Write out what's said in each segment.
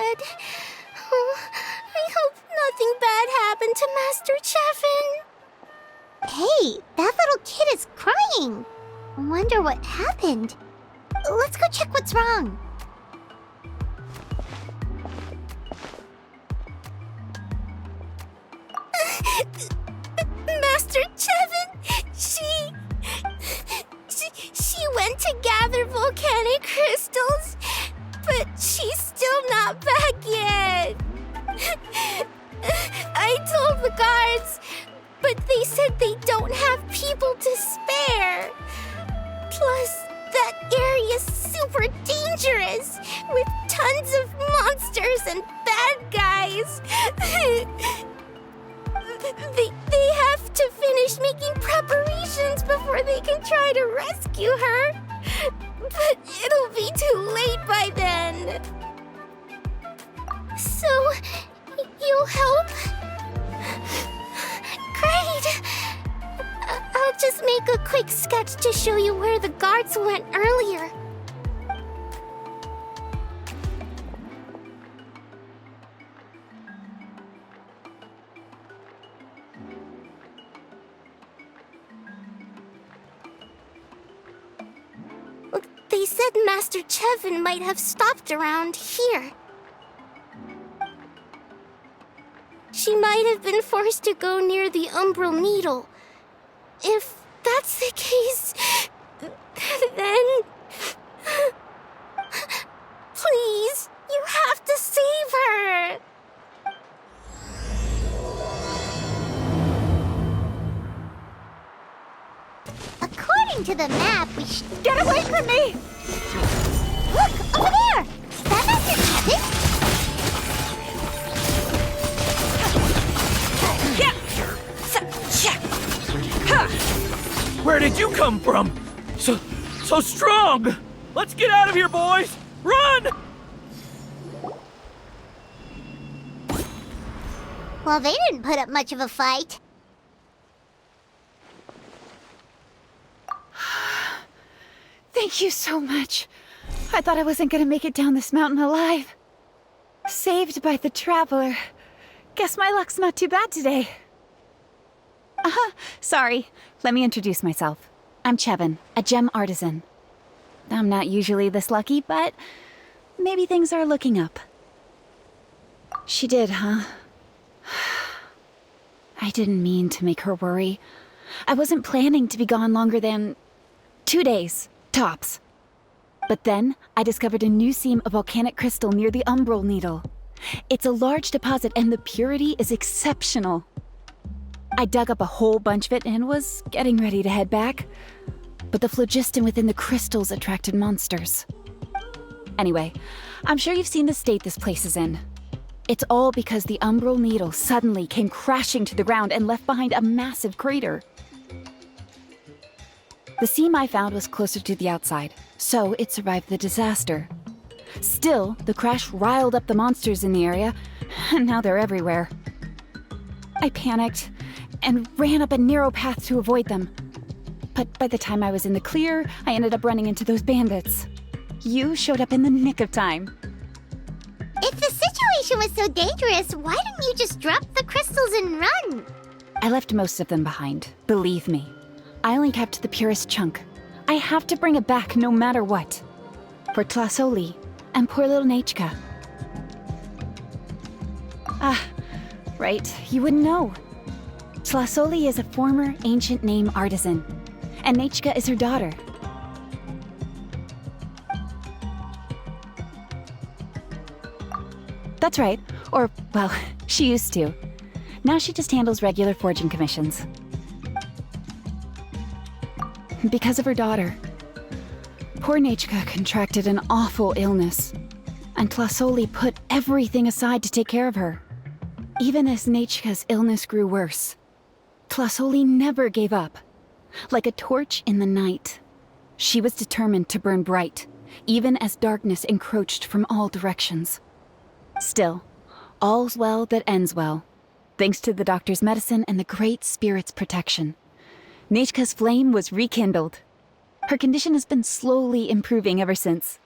bed. Oh, I hope nothing bad happened to Master Chevin. Hey, that little kid is crying. Wonder what happened. Let's go check what's wrong. Master Chevin, she went to gather volcanic crystals, but she's still not back yet. I told the guards, but they said they don't have people to spare. Plus, that area's super dangerous, with tons of monsters and bad guys. They have to finish making preparations before they can try to rescue her. But it'll be too late by then. So, you'll help? Great! I'll just make a quick sketch to show you where the guards went earlier. They said Master Chevin might have stopped around here. She might have been forced to go near the Umbral Needle. If that's the case, then... Please, you have to save her! According to the map, we should... Get away from me! Look, over there! Is that Master Chevin? Where did you come from? So strong! Let's get out of here, boys! Run! Well, they didn't put up much of a fight. Thank you so much. I thought I wasn't gonna make it down this mountain alive. Saved by the Traveler. Guess my luck's not too bad today. Sorry. Let me introduce myself. I'm Chevin, a gem artisan. I'm not usually this lucky, but maybe things are looking up. She did, huh? I didn't mean to make her worry. I wasn't planning to be gone longer than 2 days, tops. But then I discovered a new seam of volcanic crystal near the Umbral Needle. It's a large deposit and the purity is exceptional. I dug up a whole bunch of it and was getting ready to head back. But the phlogiston within the crystals attracted monsters. Anyway, I'm sure you've seen the state this place is in. It's all because the Umbral Needle suddenly came crashing to the ground and left behind a massive crater. The seam I found was closer to the outside, so it survived the disaster. Still, the crash riled up the monsters in the area, and now they're everywhere. I panicked and ran up a narrow path to avoid them. But by the time I was in the clear, I ended up running into those bandits. You showed up in the nick of time. If the situation was so dangerous, why didn't you just drop the crystals and run? I left most of them behind, believe me. I only kept the purest chunk. I have to bring it back no matter what. For Tlasoli and poor little Nechka. Right, you wouldn't know. Tlasoli is a former ancient name artisan, and Nechka is her daughter. That's right, or, well, she used to. Now she just handles regular forging commissions. Because of her daughter. Poor Nechka contracted an awful illness, and Tlasoli put everything aside to take care of her. Even as Nechka's illness grew worse, Tlasoli never gave up. Like a torch in the night, she was determined to burn bright, even as darkness encroached from all directions. Still, all's well that ends well, thanks to the doctor's medicine and the Great Spirit's protection. Nechka's flame was rekindled. Her condition has been slowly improving ever since.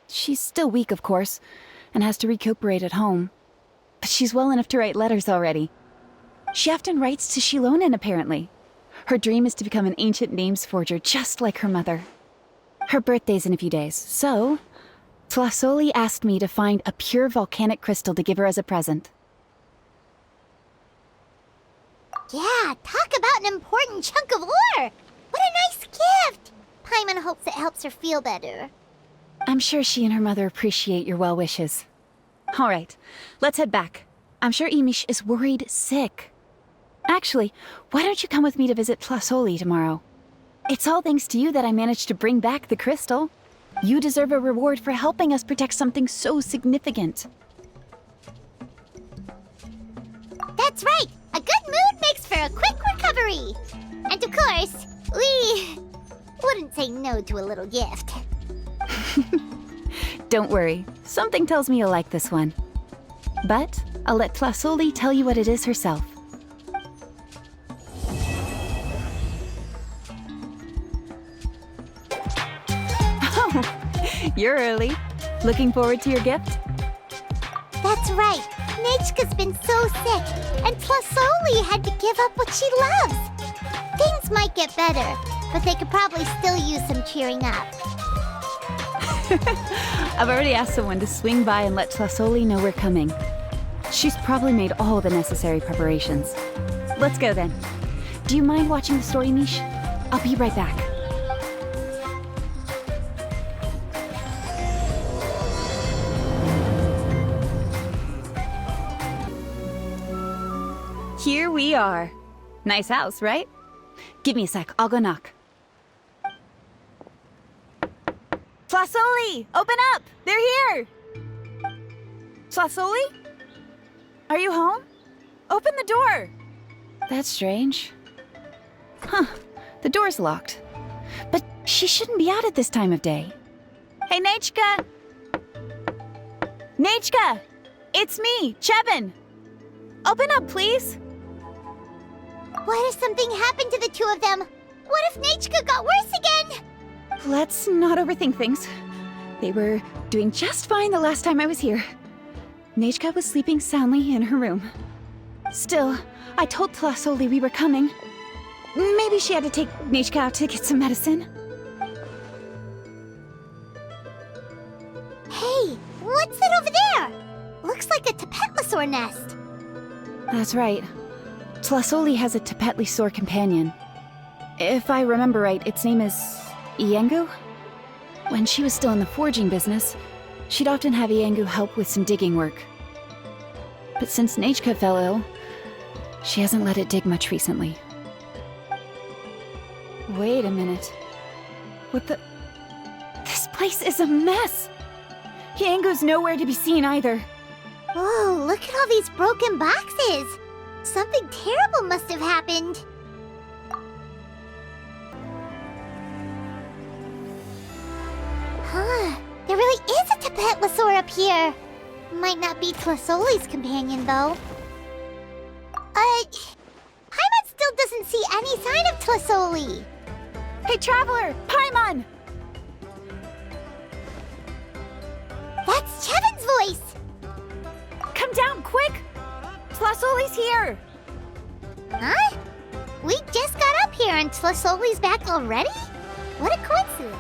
She's still weak, of course, and has to recuperate at home. But she's well enough to write letters already. She often writes to Shilonen, apparently. Her dream is to become an ancient names forger just like her mother. Her birthday's in a few days, so Tlasoli asked me to find a pure volcanic crystal to give her as a present. Yeah, talk about an important chunk of ore! What a nice gift! Paimon hopes it helps her feel better. I'm sure she and her mother appreciate your well wishes. All right, let's head back. I'm sure Imish is worried sick. Actually, why don't you come with me to visit Tlasoli tomorrow? It's all thanks to you that I managed to bring back the crystal. You deserve a reward for helping us protect something so significant. That's right! A good mood makes for a quick recovery! And of course, we wouldn't say no to a little gift. Don't worry, something tells me you'll like this one. But I'll let Tlasoli tell you what it is herself. Oh, you're early. Looking forward to your gift? That's right. Nechka's been so sick, and Tlasoli had to give up what she loves. Things might get better, but they could probably still use some cheering up. I've already asked someone to swing by and let Tlasoli know we're coming. She's probably made all the necessary preparations. Let's go then. Do you mind watching the story, Mish? I'll be right back. Here we are. Nice house, right? Give me a sec, I'll go knock. Tlasoli! Open up! They're here! Tlasoli? Are you home? Open the door! That's strange. Huh, the door's locked. But she shouldn't be out at this time of day. Hey, Nechka! Nechka! It's me, Chevin! Open up, please! What if something happened to the two of them? What if Nechka got worse again? Let's not overthink things. They were doing just fine the last time I was here. Nechka was sleeping soundly in her room. Still, I told Tlasoli we were coming. Maybe she had to take Nechka out to get some medicine. Hey, what's that over there? Looks like a Tepetli nest. That's right. Tlasoli has a Tepetli companion. If I remember right, its name is Iengu? When she was still in the forging business, she'd often have Iengu help with some digging work. But since Nechka fell ill, she hasn't let it dig much recently. Wait a minute. What the... This place is a mess! Iengu's nowhere to be seen either. Whoa, look at all these broken boxes! Something terrible must have happened. Huh, there really is a Tepetli up here. Might not be Tlasoli's companion, though. Paimon still doesn't see any sign of Tlasoli. Hey, Traveler! Paimon! That's Chevin's voice! Come down, quick! Tlasoli's here! Huh? We just got up here and Tlasoli's back already? What a coincidence.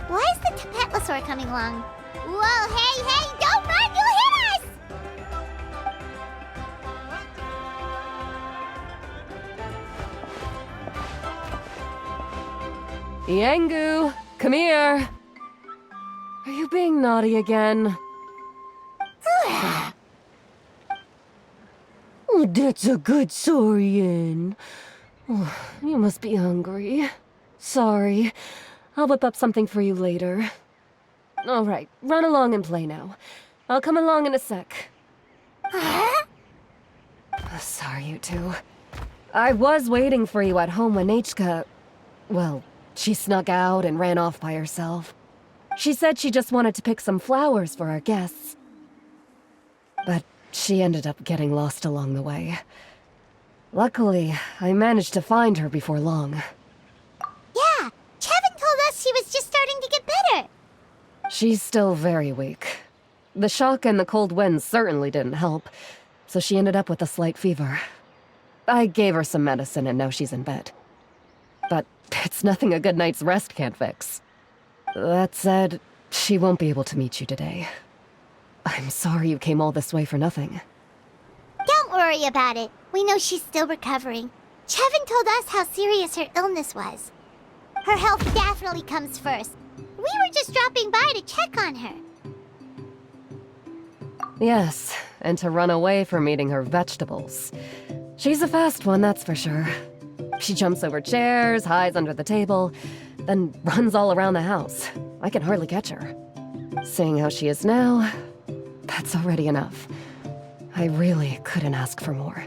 Why is the Tepetli coming along? Whoa, hey, don't run, you'll hit us! Iengu, come here. Are you being naughty again? Oh, that's a good Saurian. Oh, you must be hungry. Sorry. I'll whip up something for you later. All right, run along and play now. I'll come along in a sec. Sorry, you two. I was waiting for you at home when Nechka... Well, she snuck out and ran off by herself. She said she just wanted to pick some flowers for our guests. But she ended up getting lost along the way. Luckily, I managed to find her before long. Yeah, Chevin told us she was just starting to get better. She's still very weak. The shock and the cold winds certainly didn't help, so she ended up with a slight fever. I gave her some medicine and now she's in bed. But it's nothing a good night's rest can't fix. That said, she won't be able to meet you today. I'm sorry you came all this way for nothing. Don't worry about it. We know she's still recovering. Chevin told us how serious her illness was. Her health definitely comes first. We were just dropping by to check on her. Yes, and to run away from eating her vegetables. She's a fast one, that's for sure. She jumps over chairs, hides under the table, then runs all around the house. I can hardly catch her. Seeing how she is now, that's already enough. I really couldn't ask for more.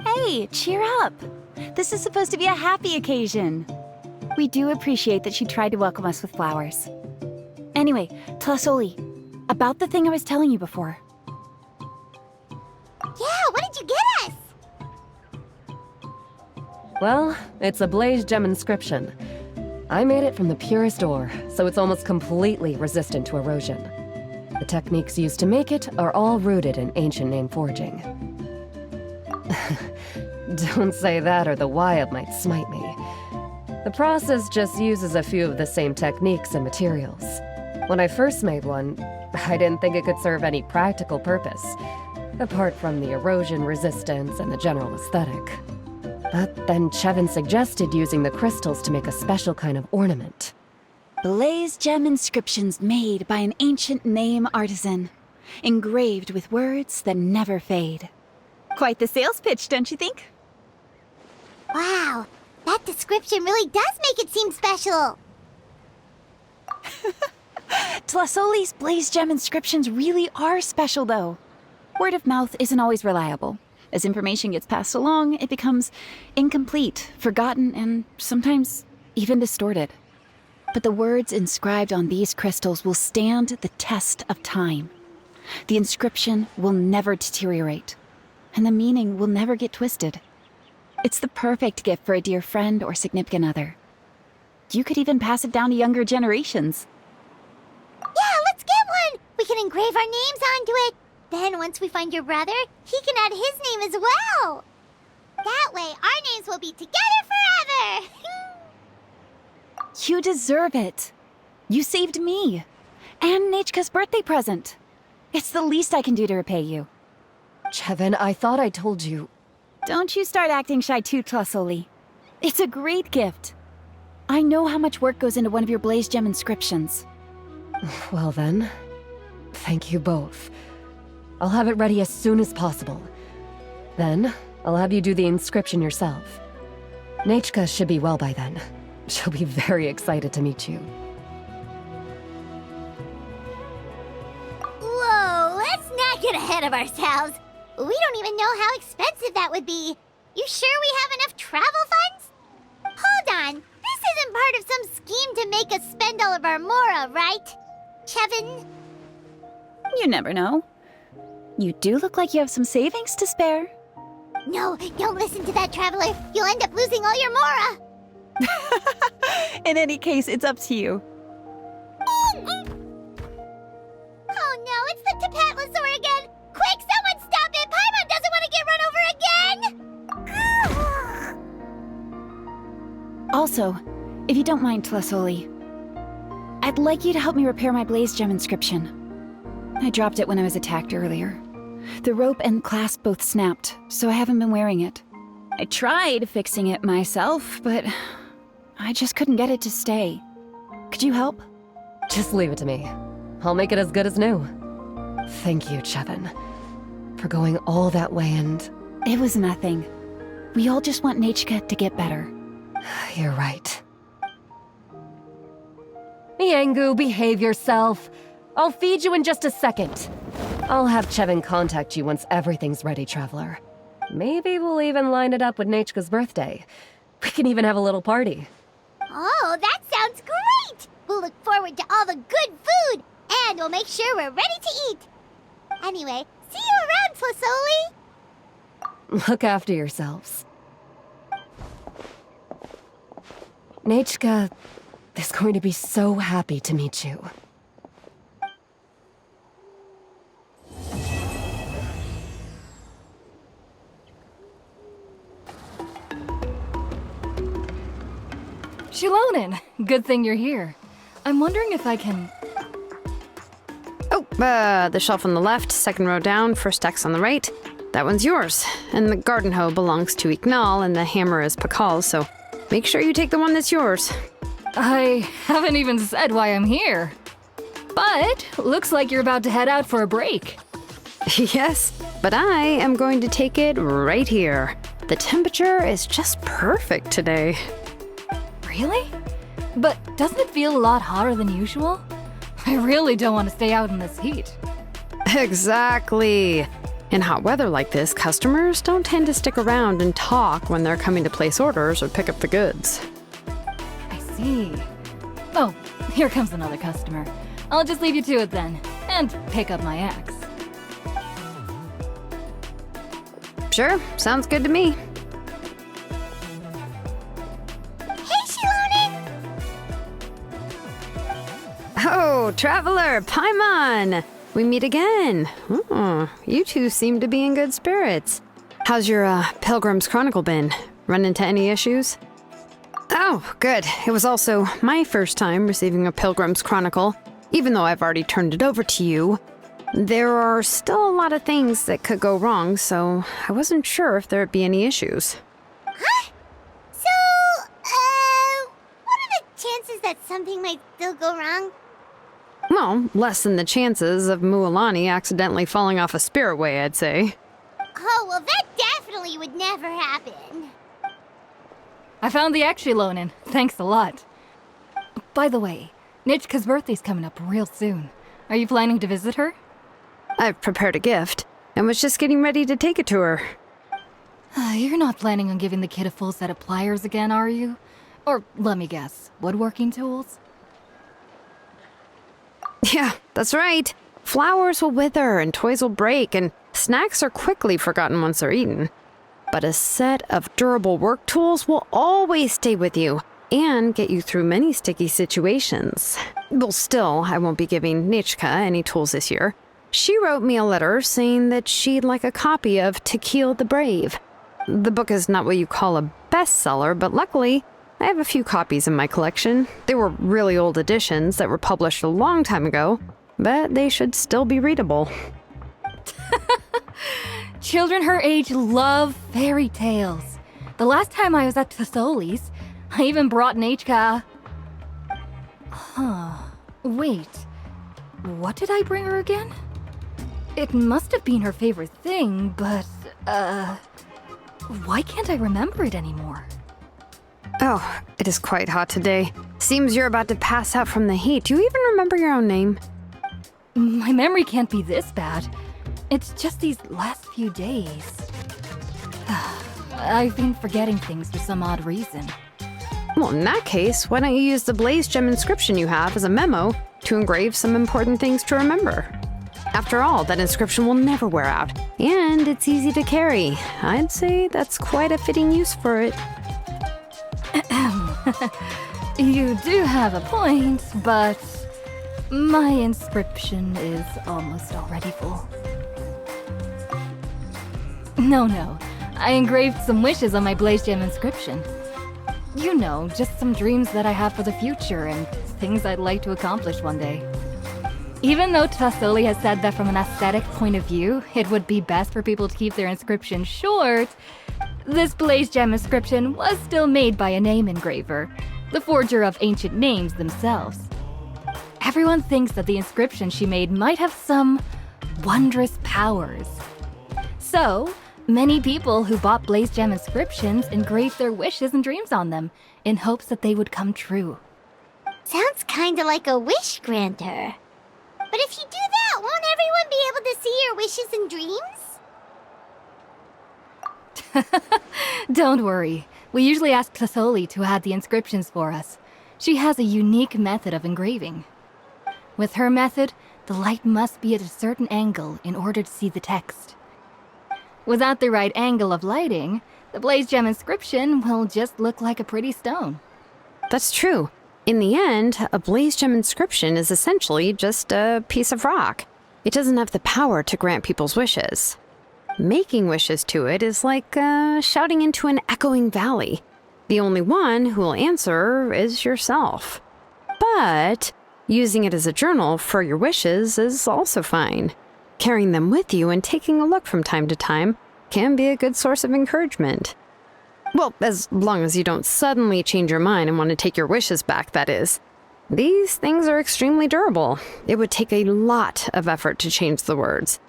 Hey, cheer up! This is supposed to be a happy occasion. We do appreciate that she tried to welcome us with flowers. Anyway, Tlasoli, about the thing I was telling you before. Yeah, what did you get us? Well, it's a blaze gem inscription. I made it from the purest ore, so it's almost completely resistant to erosion. The techniques used to make it are all rooted in ancient name forging. Don't say that or the Wyab might smite me. The process just uses a few of the same techniques and materials. When I first made one, I didn't think it could serve any practical purpose, apart from the erosion resistance and the general aesthetic. But then Chevin suggested using the crystals to make a special kind of ornament. Blaze gem inscriptions made by an ancient name artisan, engraved with words that never fade. Quite the sales pitch, don't you think? Wow, that description really does make it seem special. Tlasoli's blaze gem inscriptions really are special, though. Word of mouth isn't always reliable. As information gets passed along, it becomes incomplete, forgotten, and sometimes even distorted. But the words inscribed on these crystals will stand the test of time. The inscription will never deteriorate, and the meaning will never get twisted. It's the perfect gift for a dear friend or significant other. You could even pass it down to younger generations. Yeah, let's get one! We can engrave our names onto it. Then once we find your brother, he can add his name as well. That way, our names will be together forever! You deserve it. You saved me. And Nechka's birthday present. It's the least I can do to repay you. Chevin, I thought I told you. Don't you start acting shy too, Tlasoli. It's a great gift. I know how much work goes into one of your blaze gem inscriptions. Well then, thank you both. I'll have it ready as soon as possible. Then, I'll have you do the inscription yourself. Nechka should be well by then. She'll be very excited to meet you. Whoa, let's not get ahead of ourselves. We don't even know how expensive that would be. You sure we have enough travel funds? Hold on, this isn't part of some scheme to make us spend all of our mora, right? Chevin? You never know. You do look like you have some savings to spare. No, don't listen to that, traveler. You'll end up losing all your mora. In any case, it's up to you. Oh no, it's the Tepetli Dissonance again! Quick, someone stop it! Paimon doesn't want to get run over again! Also, if you don't mind, Tlasoli, I'd like you to help me repair my blaze gem inscription. I dropped it when I was attacked earlier. The rope and clasp both snapped, so I haven't been wearing it. I tried fixing it myself, but I just couldn't get it to stay. Could you help? Just leave it to me. I'll make it as good as new. Thank you, Chevin, for going all that way and... It was nothing. We all just want Nechka to get better. You're right. Yangu, behave yourself. I'll feed you in just a second. I'll have Chevin contact you once everything's ready, Traveler. Maybe we'll even line it up with Nechka's birthday. We can even have a little party. Oh, that sounds great! We'll look forward to all the good food, and we'll make sure we're ready to eat. Anyway, see you around, Tlasoli! Look after yourselves. Nechka is going to be so happy to meet you. Shilonin! Good thing you're here. I'm wondering if I can... Oh, the shelf on the left, second row down, first X on the right. That one's yours. And the garden hoe belongs to Ignal, and the hammer is Pakal's, so make sure you take the one that's yours. I haven't even said why I'm here. But looks like you're about to head out for a break. Yes, but I am going to take it right here. The temperature is just perfect today. Really? But doesn't it feel a lot hotter than usual? I really don't want to stay out in this heat. Exactly. In hot weather like this, customers don't tend to stick around and talk when they're coming to place orders or pick up the goods. I see. Oh, here comes another customer. I'll just leave you to it then, and pick up my axe. Sure, sounds good to me. Hey, Shilonin! Oh, Traveler, Paimon! We meet again. Oh, you two seem to be in good spirits. How's your Pilgrim's Chronicle been? Run into any issues? Oh, good. It was also my first time receiving a Pilgrim's Chronicle, even though I've already turned it over to you. There are still a lot of things that could go wrong, so I wasn't sure if there'd be any issues. Huh? So, what are the chances that something might still go wrong? Well, less than the chances of Mualani accidentally falling off a spirit way, I'd say. Oh, well, that definitely would never happen. I found the axe, Shilonin. Thanks a lot. By the way, Nichka's birthday's coming up real soon. Are you planning to visit her? I've prepared a gift, and was just getting ready to take it to her. You're not planning on giving the kid a full set of pliers again, are you? Or, let me guess, woodworking tools? Yeah, that's right. Flowers will wither and toys will break, and snacks are quickly forgotten once they're eaten. But a set of durable work tools will always stay with you and get you through many sticky situations. Well, still, I won't be giving Nichka any tools this year. She wrote me a letter saying that she'd like a copy of Tequil the Brave. The book is not what you call a bestseller, but luckily, I have a few copies in my collection. They were really old editions that were published a long time ago, but they should still be readable. Children her age love fairy tales. The last time I was at Tasoli's, I even brought Nichka. Wait. What did I bring her again? It must have been her favorite thing, but, why can't I remember it anymore? Oh, it is quite hot today. Seems you're about to pass out from the heat. Do you even remember your own name? My memory can't be this bad. It's just these last few days. I've been forgetting things for some odd reason. Well, in that case, why don't you use the Blaze Gem inscription you have as a memo to engrave some important things to remember? After all, that inscription will never wear out, and it's easy to carry. I'd say that's quite a fitting use for it. You do have a point, but my inscription is almost already full. No. I engraved some wishes on my Blaze Gem inscription. You know, just some dreams that I have for the future and things I'd like to accomplish one day. Even though Tasoli has said that from an aesthetic point of view, it would be best for people to keep their inscription short, this Blaze Gem inscription was still made by a name engraver, the forger of ancient names themselves. Everyone thinks that the inscription she made might have some wondrous powers. So, many people who bought Blaze Gem inscriptions engraved their wishes and dreams on them, in hopes that they would come true. Sounds kinda like a wish granter. But if you do that, won't everyone be able to see your wishes and dreams? Don't worry. We usually ask Tasoli to add the inscriptions for us. She has a unique method of engraving. With her method, the light must be at a certain angle in order to see the text. Without the right angle of lighting, the Blaze Gem inscription will just look like a pretty stone. That's true. In the end, a Blaze Gem inscription is essentially just a piece of rock. It doesn't have the power to grant people's wishes. Making wishes to it is like shouting into an echoing valley. The only one who will answer is yourself. But using it as a journal for your wishes is also fine. Carrying them with you and taking a look from time to time can be a good source of encouragement. Well, as long as you don't suddenly change your mind and want to take your wishes back, that is. These things are extremely durable. It would take a lot of effort to change the words.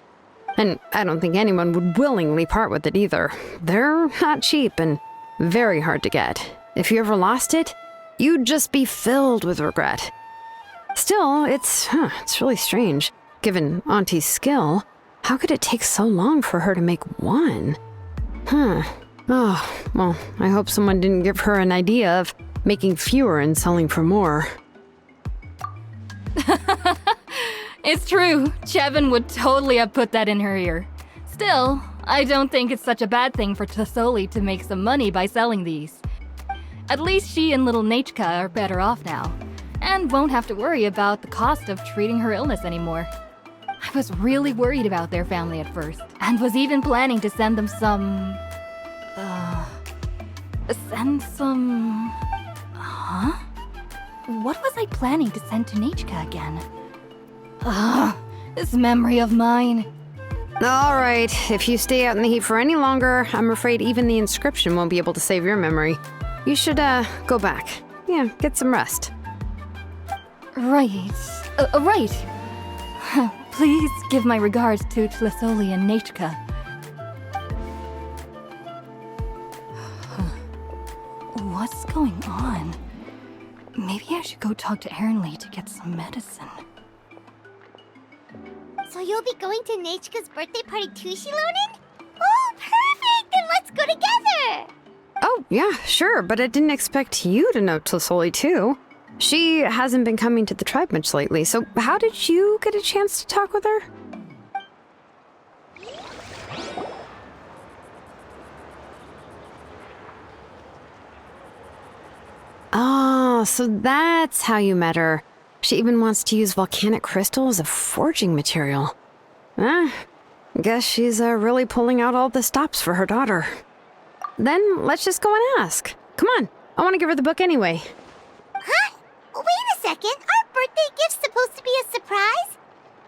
And I don't think anyone would willingly part with it either. They're not cheap and very hard to get. If you ever lost it, you'd just be filled with regret. Still, it's really strange. Given Auntie's skill, how could it take so long for her to make one? Oh, well, I hope someone didn't give her an idea of making fewer and selling for more. It's true. Chevin would totally have put that in her ear. Still, I don't think it's such a bad thing for Tasoli to make some money by selling these. At least she and little Nachka are better off now, and won't have to worry about the cost of treating her illness anymore. I was really worried about their family at first, and was even planning to send them some... What was I planning to send to Nachka again? This memory of mine. All right, if you stay out in the heat for any longer, I'm afraid even the inscription won't be able to save your memory. You should, go back. Yeah, get some rest. Right. Right. Please give my regards to Tlasoli and Nachka. What's going on? Maybe I should go talk to Ernly to get some medicine. So you'll be going to Nachka's birthday party too, Shilonen? Oh, perfect! Then let's go together! Oh, yeah, sure, but I didn't expect you to know Tlasoli too. She hasn't been coming to the tribe much lately, so how did you get a chance to talk with her? Oh, so that's how you met her. She even wants to use volcanic crystal as a forging material. Guess she's really pulling out all the stops for her daughter. Then let's just go and ask. Come on, I want to give her the book anyway. Huh? Wait a second, our birthday gift's supposed to be a surprise?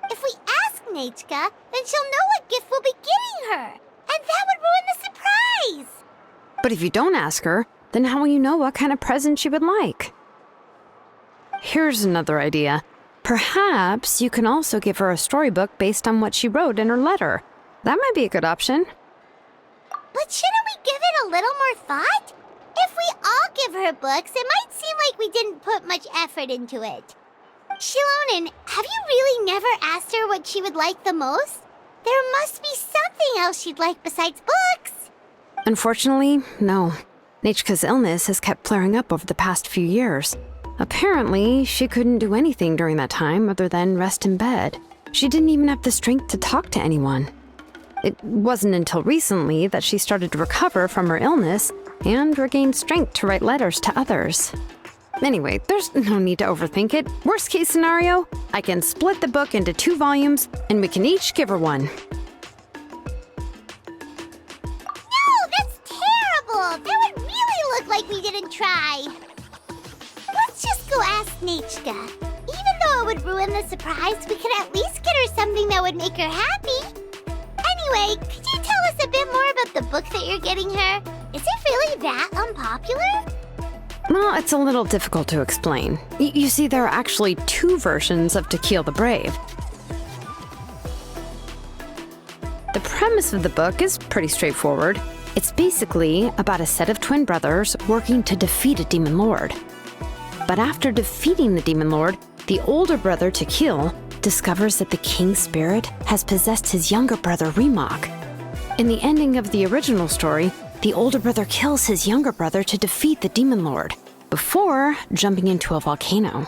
If we ask Nachka, then she'll know what gift we'll be giving her, and that would ruin the surprise! But if you don't ask her, then how will you know what kind of present she would like? Here's another idea. Perhaps you can also give her a storybook based on what she wrote in her letter. That might be a good option. But shouldn't we give it a little more thought? If we all give her books, it might seem like we didn't put much effort into it. Shilonen, have you really never asked her what she would like the most? There must be something else she'd like besides books. Unfortunately, no. Nachka's illness has kept flaring up over the past few years. Apparently, she couldn't do anything during that time other than rest in bed. She didn't even have the strength to talk to anyone. It wasn't until recently that she started to recover from her illness and regained strength to write letters to others. Anyway, there's no need to overthink it. Worst case scenario, I can split the book into 2 volumes and we can each give her one. No, that's terrible! That would really look like we didn't try. Let's just go ask Nachka. Even though it would ruin the surprise, we could at least get her something that would make her happy. Anyway, could you tell us a bit more about the book that you're getting her? Is it really that unpopular? Well, it's a little difficult to explain. You see, there are actually 2 versions of To Kill the Brave. The premise of the book is pretty straightforward. It's basically about a set of twin brothers working to defeat a demon lord. But after defeating the demon lord, the older brother, Tequil, discovers that the king's spirit has possessed his younger brother, Remok. In the ending of the original story, the older brother kills his younger brother to defeat the demon lord, before jumping into a volcano.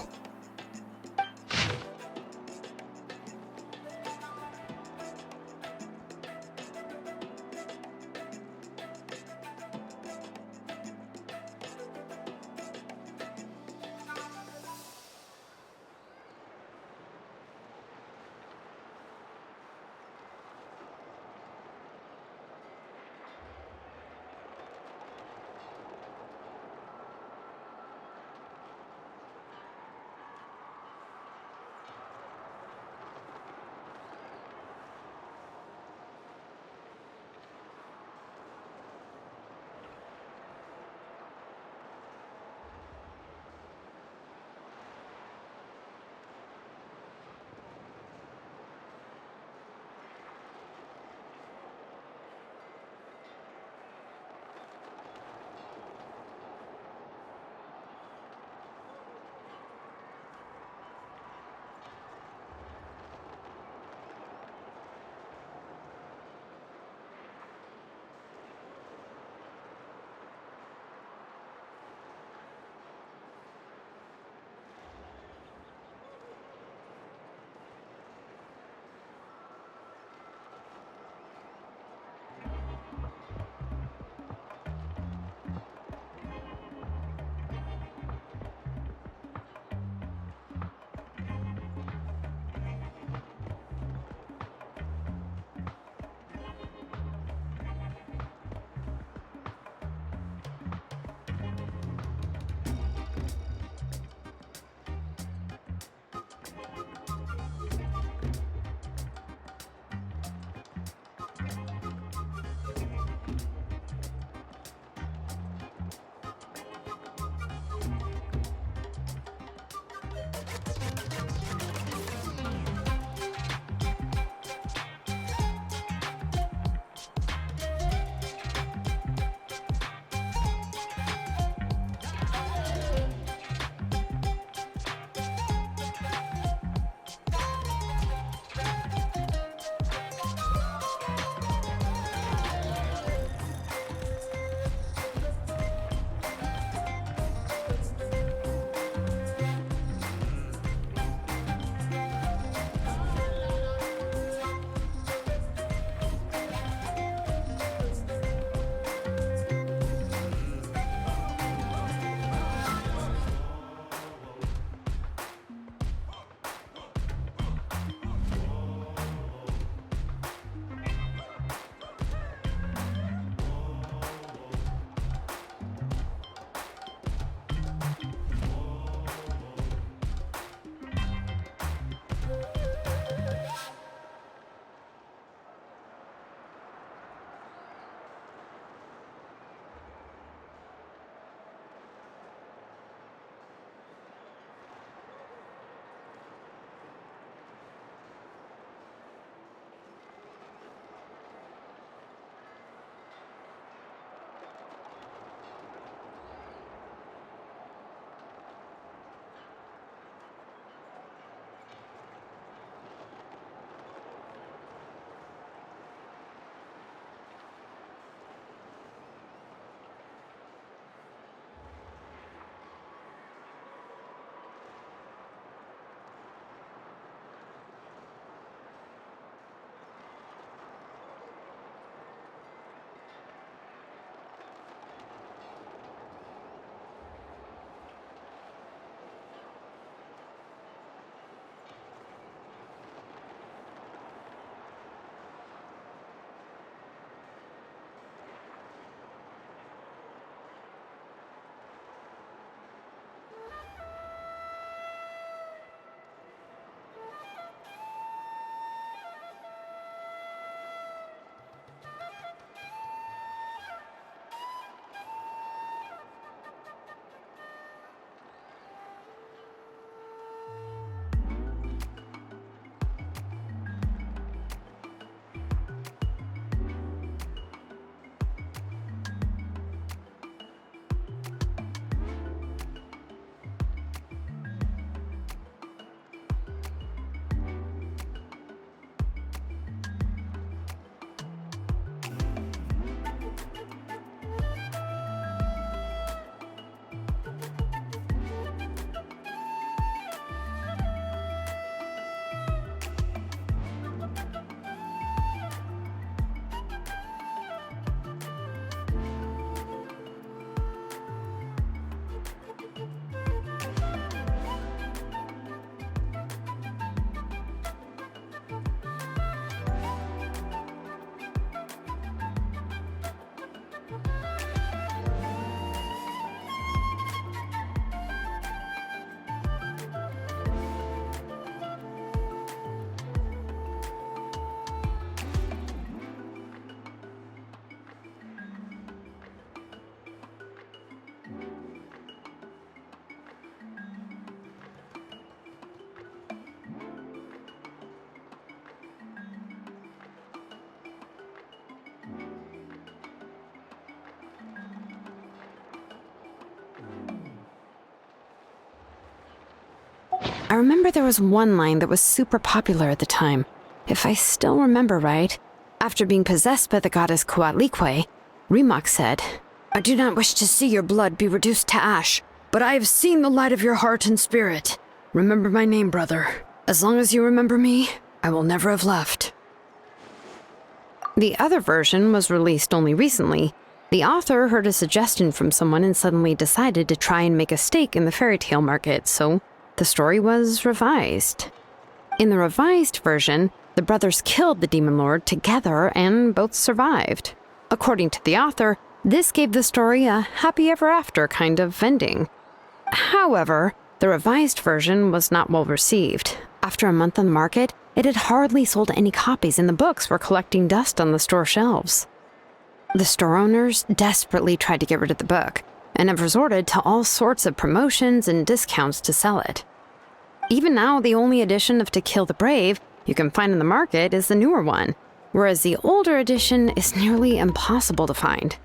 I remember there was one line that was super popular at the time. If I still remember right, after being possessed by the goddess Coatlicue, Rimac said, "I do not wish to see your blood be reduced to ash, but I have seen the light of your heart and spirit. Remember my name, brother. As long as you remember me, I will never have left." The other version was released only recently. The author heard a suggestion from someone and suddenly decided to try and make a stake in the fairy tale market, so the story was revised. In the revised version, the brothers killed the demon lord together and both survived. According to the author, this gave the story a happy ever after kind of ending. However, the revised version was not well received. After a month on the market, it had hardly sold any copies and the books were collecting dust on the store shelves. The store owners desperately tried to get rid of the book and have resorted to all sorts of promotions and discounts to sell it. Even now, the only edition of To Kill the Brave you can find in the market is the newer one, whereas the older edition is nearly impossible to find.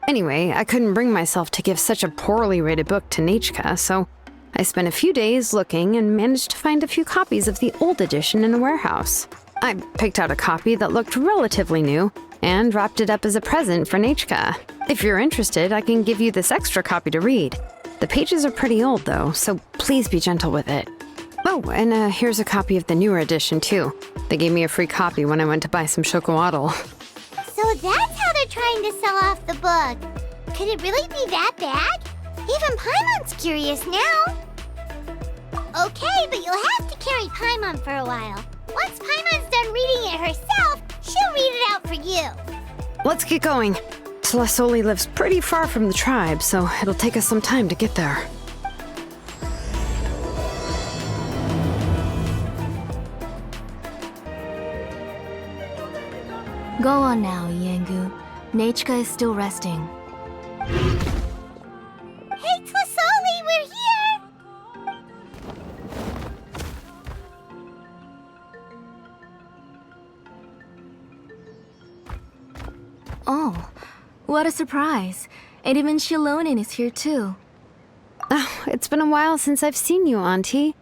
Anyway, I couldn't bring myself to give such a poorly rated book to Nechka, so I spent a few days looking and managed to find a few copies of the old edition in a warehouse. I picked out a copy that looked relatively new and wrapped it up as a present for Nechka. If you're interested, I can give you this extra copy to read. The pages are pretty old though, so please be gentle with it. Oh, and here's a copy of the newer edition too. They gave me a free copy when I went to buy some chocolatl. So that's how they're trying to sell off the book. Could it really be that bad? Even Paimon's curious now. Okay, but you'll have to carry Paimon for a while. Once Paimon's done reading it herself, she'll read it out for you. Let's get going. Tlasoli lives pretty far from the tribe, so it'll take us some time to get there. Go on now, Yengu. Nechka is still resting. Hey, Tlasoli, we're here! Oh, what a surprise. And even Shilonin is here too. Oh, it's been a while since I've seen you, Auntie.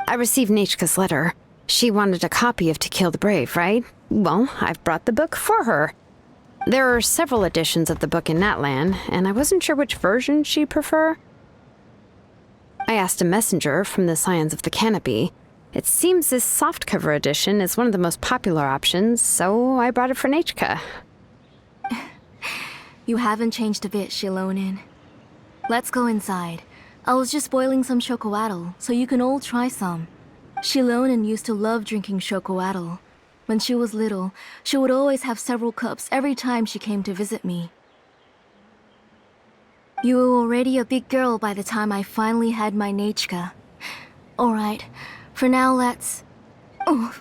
I received Nechka's letter. She wanted a copy of To Kill the Brave, right? Well, I've brought the book for her. There are several editions of the book in Natlan, and I wasn't sure which version she'd prefer. I asked a messenger from the Scions of the Canopy. It seems this softcover edition is one of the most popular options, so I brought it for Nechka. You haven't changed a bit, Shilonin. Let's go inside. I was just boiling some chocoatl, so you can all try some. Shilonin used to love drinking chocoatl. When she was little, she would always have several cups every time she came to visit me. You were already a big girl by the time I finally had my Nechka. Alright, for now let's... Oh,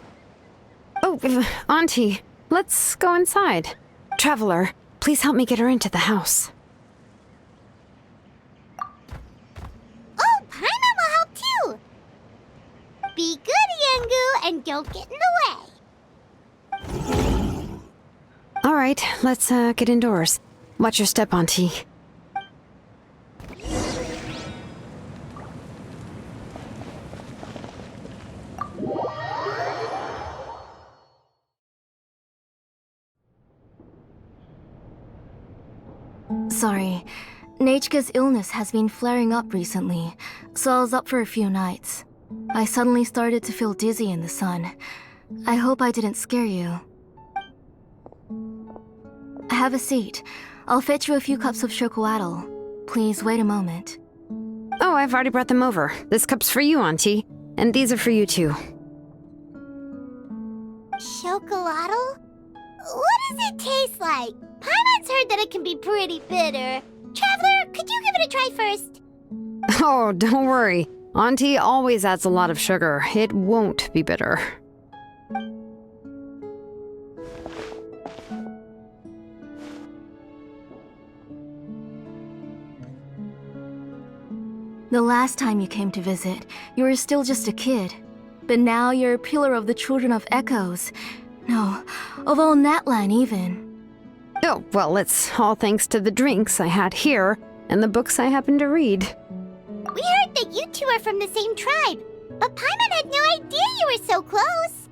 Auntie, let's go inside. Traveler, please help me get her into the house. Oh, Paimon will help too! Be good, Yengu, and don't get in the way. All right, let's get indoors. Watch your step, Auntie. sorry. Nechka's illness has been flaring up recently, so I was up for a few nights. I suddenly started to feel dizzy in the sun. I hope I didn't scare you. Have a seat. I'll fetch you a few cups of chocoatl. Please wait a moment. Oh, I've already brought them over. This cup's for you, Auntie. And these are for you, too. Chocolatl? What does it taste like? Paimon's heard that it can be pretty bitter. Traveler, could you give it a try first? Oh, don't worry. Auntie always adds a lot of sugar. It won't be bitter. The last time you came to visit, you were still just a kid. But now you're a pillar of the children of Echoes. No, of all Natlan even. Oh, well, it's all thanks to the drinks I had here and the books I happened to read. We heard that you two are from the same tribe, but Paimon had no idea you were so close.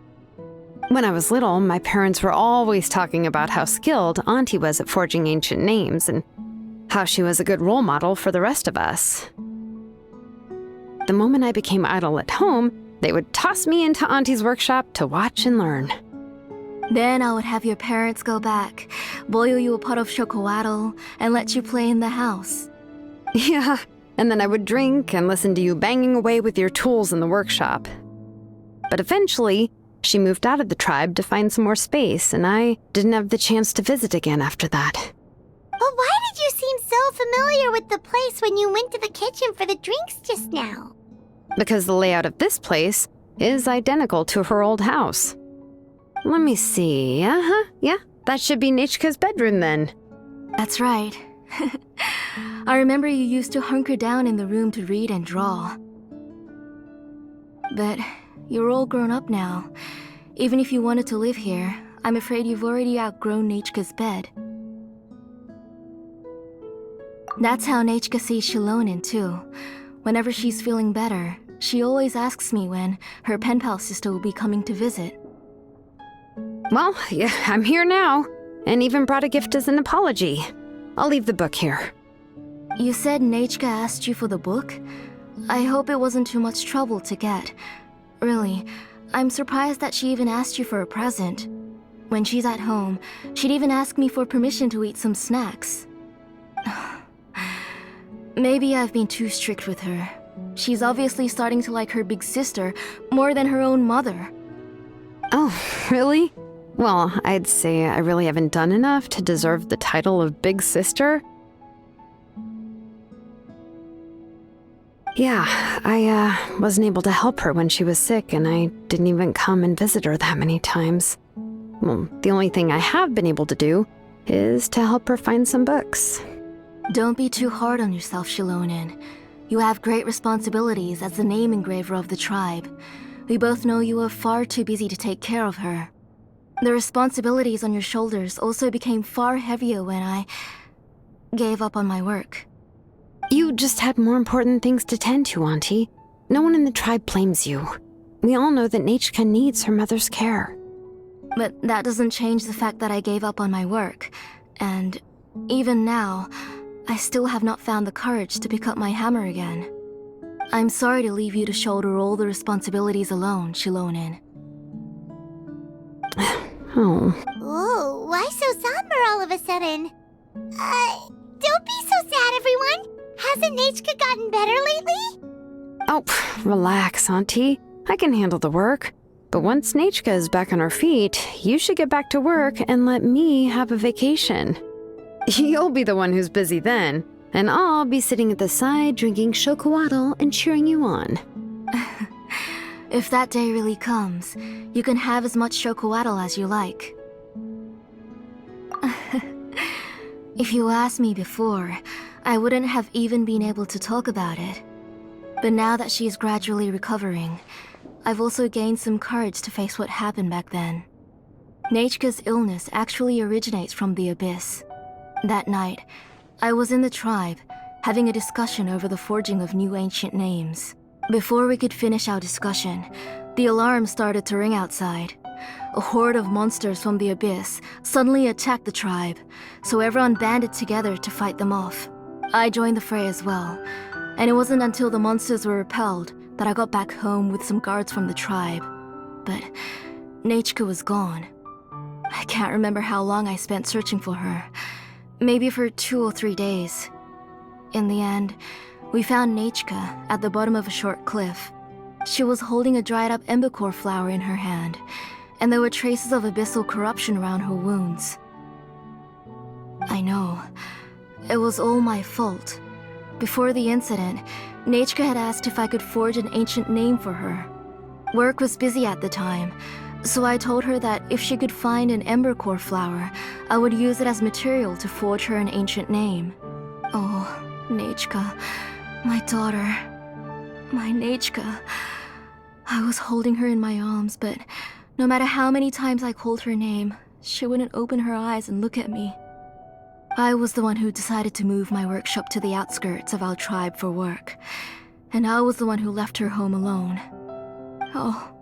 When I was little, my parents were always talking about how skilled Auntie was at forging ancient names and how she was a good role model for the rest of us. The moment I became idle at home, they would toss me into Auntie's workshop to watch and learn. Then I would have your parents go back, boil you a pot of chocoatl, and let you play in the house. Yeah, and then I would drink and listen to you banging away with your tools in the workshop. But eventually, she moved out of the tribe to find some more space, and I didn't have the chance to visit again after that. But why did you seem so familiar with the place when you went to the kitchen for the drinks just now? Because the layout of this place is identical to her old house. Let me see. Yeah, that should be Nechka's bedroom then. That's right. I remember you used to hunker down in the room to read and draw. But you're all grown up now. Even if you wanted to live here, I'm afraid you've already outgrown Nechka's bed. That's how Nechka sees Shilonin too. Whenever she's feeling better, she always asks me when her pen pal sister will be coming to visit. Well, yeah, I'm here now, and even brought a gift as an apology. I'll leave the book here. You said Nechka asked you for the book? I hope it wasn't too much trouble to get. Really, I'm surprised that she even asked you for a present. When she's at home, she'd even ask me for permission to eat some snacks. Maybe I've been too strict with her. She's obviously starting to like her big sister more than her own mother. Oh, really? Well, I'd say I really haven't done enough to deserve the title of Big Sister. Yeah, I wasn't able to help her when she was sick, and I didn't even come and visit her that many times. Well, the only thing I have been able to do is to help her find some books. Don't be too hard on yourself, Shilonen. You have great responsibilities as the name engraver of the tribe. We both know you are far too busy to take care of her. The responsibilities on your shoulders also became far heavier when I gave up on my work. You just had more important things to tend to, Auntie. No one in the tribe blames you. We all know that Nachka needs her mother's care. But that doesn't change the fact that I gave up on my work. And even now, I still have not found the courage to pick up my hammer again. I'm sorry to leave you to shoulder all the responsibilities alone, Shilonen. Oh. Whoa, why so somber all of a sudden? Don't be so sad, everyone! Hasn't Nachka gotten better lately? Oh, relax, Auntie. I can handle the work. But once Nachka is back on her feet, you should get back to work and let me have a vacation. You'll be the one who's busy then, and I'll be sitting at the side drinking chocolatl and cheering you on. If that day really comes, you can have as much chocolatl as you like. If you asked me before, I wouldn't have even been able to talk about it. But now that she's gradually recovering, I've also gained some courage to face what happened back then. Nachka's illness actually originates from the Abyss. That night, I was in the tribe, having a discussion over the forging of new ancient names. Before we could finish our discussion, the alarm started to ring outside. A horde of monsters from the Abyss suddenly attacked the tribe, so everyone banded together to fight them off. I joined the fray as well, and it wasn't until the monsters were repelled that I got back home with some guards from the tribe. But Nachka was gone. I can't remember how long I spent searching for her. Maybe for 2 or 3 days. In the end, we found Nachka at the bottom of a short cliff. She was holding a dried-up embercore flower in her hand, and there were traces of abyssal corruption around her wounds. I know. It was all my fault. Before the incident, Nachka had asked if I could forge an ancient name for her. Work was busy at the time, so I told her that if she could find an embercore flower, I would use it as material to forge her an ancient name. Oh, Nachka, my daughter, my Nachka. I was holding her in my arms, but no matter how many times I called her name, she wouldn't open her eyes and look at me. I was the one who decided to move my workshop to the outskirts of our tribe for work, and I was the one who left her home alone. Oh,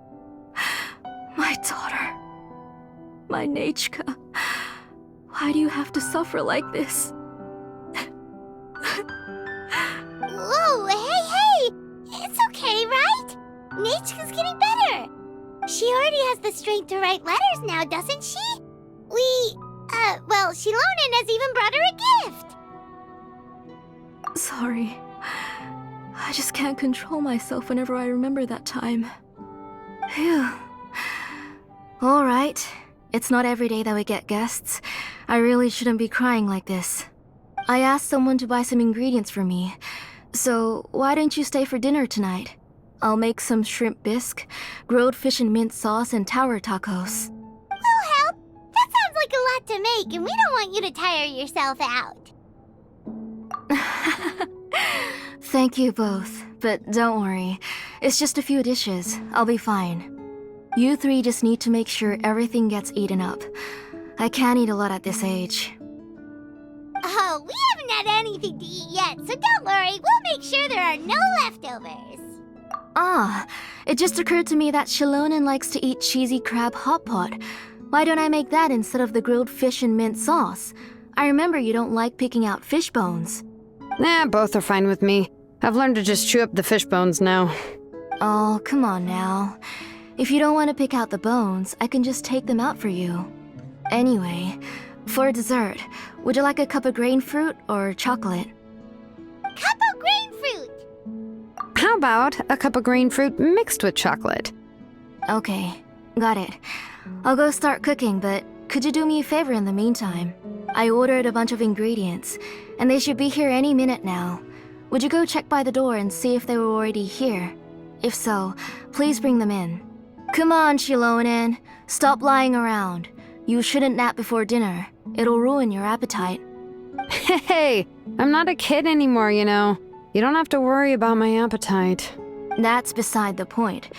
my daughter, my Nachka, why do you have to suffer like this? Whoa, hey! It's okay, right? Nachka's getting better. She already has the strength to write letters now, doesn't she? Shilonen has even brought her a gift. Sorry. I just can't control myself whenever I remember that time. Phew. Alright. It's not every day that we get guests. I really shouldn't be crying like this. I asked someone to buy some ingredients for me. So, why don't you stay for dinner tonight? I'll make some shrimp bisque, grilled fish and mint sauce, and tower tacos. We'll help. That sounds like a lot to make, and we don't want you to tire yourself out. Thank you both, but don't worry. It's just a few dishes. I'll be fine. You three just need to make sure everything gets eaten up. I can't eat a lot at this age. Oh, we haven't had anything to eat yet, so don't worry. We'll make sure there are no leftovers. Ah, it just occurred to me that Shilonen likes to eat cheesy crab hot pot. Why don't I make that instead of the grilled fish and mint sauce? I remember you don't like picking out fish bones. Nah, both are fine with me. I've learned to just chew up the fish bones now. Oh, come on now. If you don't want to pick out the bones, I can just take them out for you. Anyway, for dessert, would you like a cup of grain fruit or chocolate? Cup of grain fruit! How about a cup of grain fruit mixed with chocolate? Okay, got it. I'll go start cooking, but could you do me a favor in the meantime? I ordered a bunch of ingredients, and they should be here any minute now. Would you go check by the door and see if they were already here? If so, please bring them in. Come on, Shilonen. Stop lying around. You shouldn't nap before dinner. It'll ruin your appetite. Hey, I'm not a kid anymore, you know. You don't have to worry about my appetite. That's beside the point.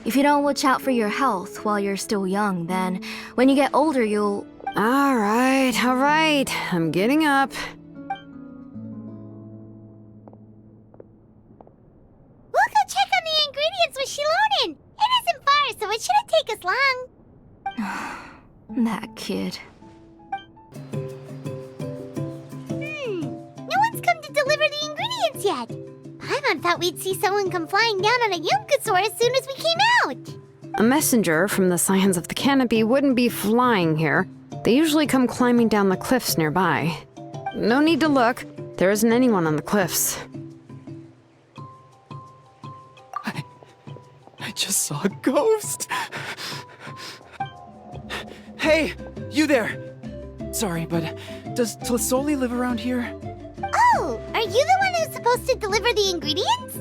If you don't watch out for your health while you're still young, then when you get older, you'll... All right. I'm getting up. We'll go check on the ingredients with Shilonen. It isn't far, so it shouldn't take us long. That kid. No one's come to deliver the ingredients yet. Paimon thought we'd see someone come flying down on a Yunkasaur as soon as we came out. A messenger from the Scions of the Canopy wouldn't be flying here. They usually come climbing down the cliffs nearby. No need to look. There isn't anyone on the cliffs. I just saw a ghost. Hey, you there. Sorry, but does Tlisoli live around here? Oh, are you the one who's supposed to deliver the ingredients?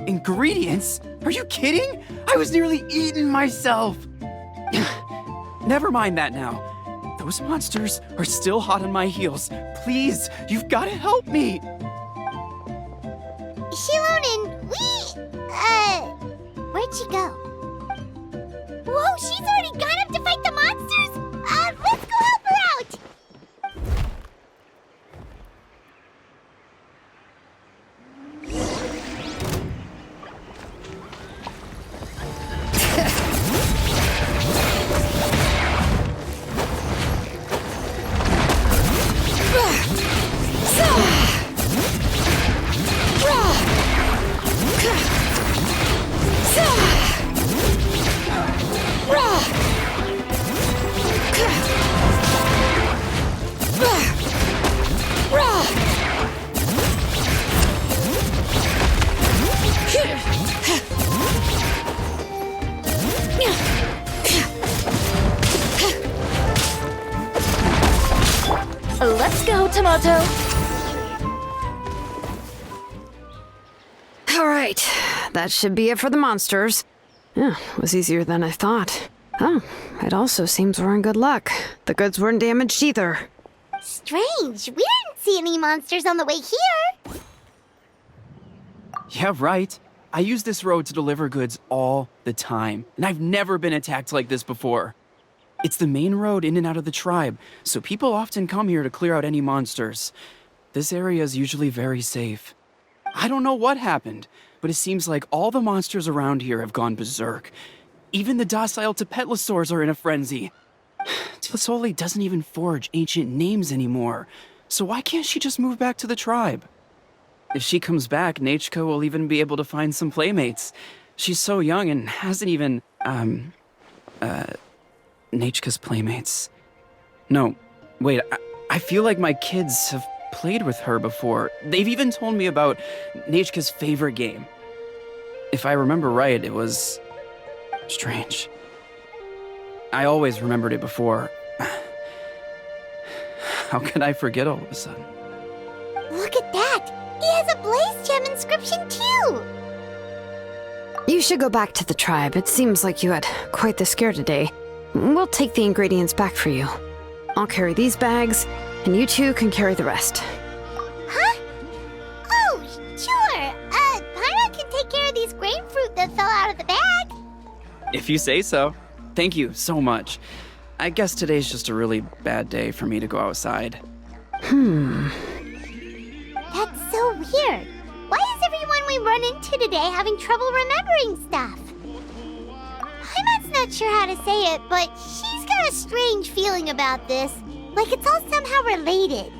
Ingredients? Are you kidding? I was nearly eaten myself. Never mind that now. Those monsters are still hot on my heels. Please, you've got to help me. Shilonen, where'd she go? Whoa, she's already gone up to fight the monsters? Let's go help her out! Let's go, Tomato! All right. That should be it for the monsters. Yeah, it was easier than I thought. Oh, it also seems we're in good luck. The goods weren't damaged either. Strange, we didn't see any monsters on the way here. Yeah, right. I use this road to deliver goods all the time, and I've never been attacked like this before. It's the main road in and out of the tribe, so people often come here to clear out any monsters. This area is usually very safe. I don't know what happened, but it seems like all the monsters around here have gone berserk. Even the docile Tepetli are in a frenzy. Tlisoli doesn't even forge ancient names anymore, so why can't she just move back to the tribe? If she comes back, Nachka will even be able to find some playmates. She's so young and hasn't even, Nachka's playmates. No, wait, I feel like my kids have played with her before. They've even told me about Nachka's favorite game. If I remember right, it was strange. I always remembered it before. How could I forget all of a sudden? Look at that! He has a blaze gem inscription too! You should go back to the tribe. It seems like you had quite the scare today. We'll take the ingredients back for you. I'll carry these bags, and you two can carry the rest. Huh? Oh, sure. Paimon can take care of these grapefruit that fell out of the bag. If you say so. Thank you so much. I guess today's just a really bad day for me to go outside. That's so weird. Why is everyone we run into today having trouble remembering stuff? Paimon's not sure how to say it, but she's got a strange feeling about this. Like it's all somehow related.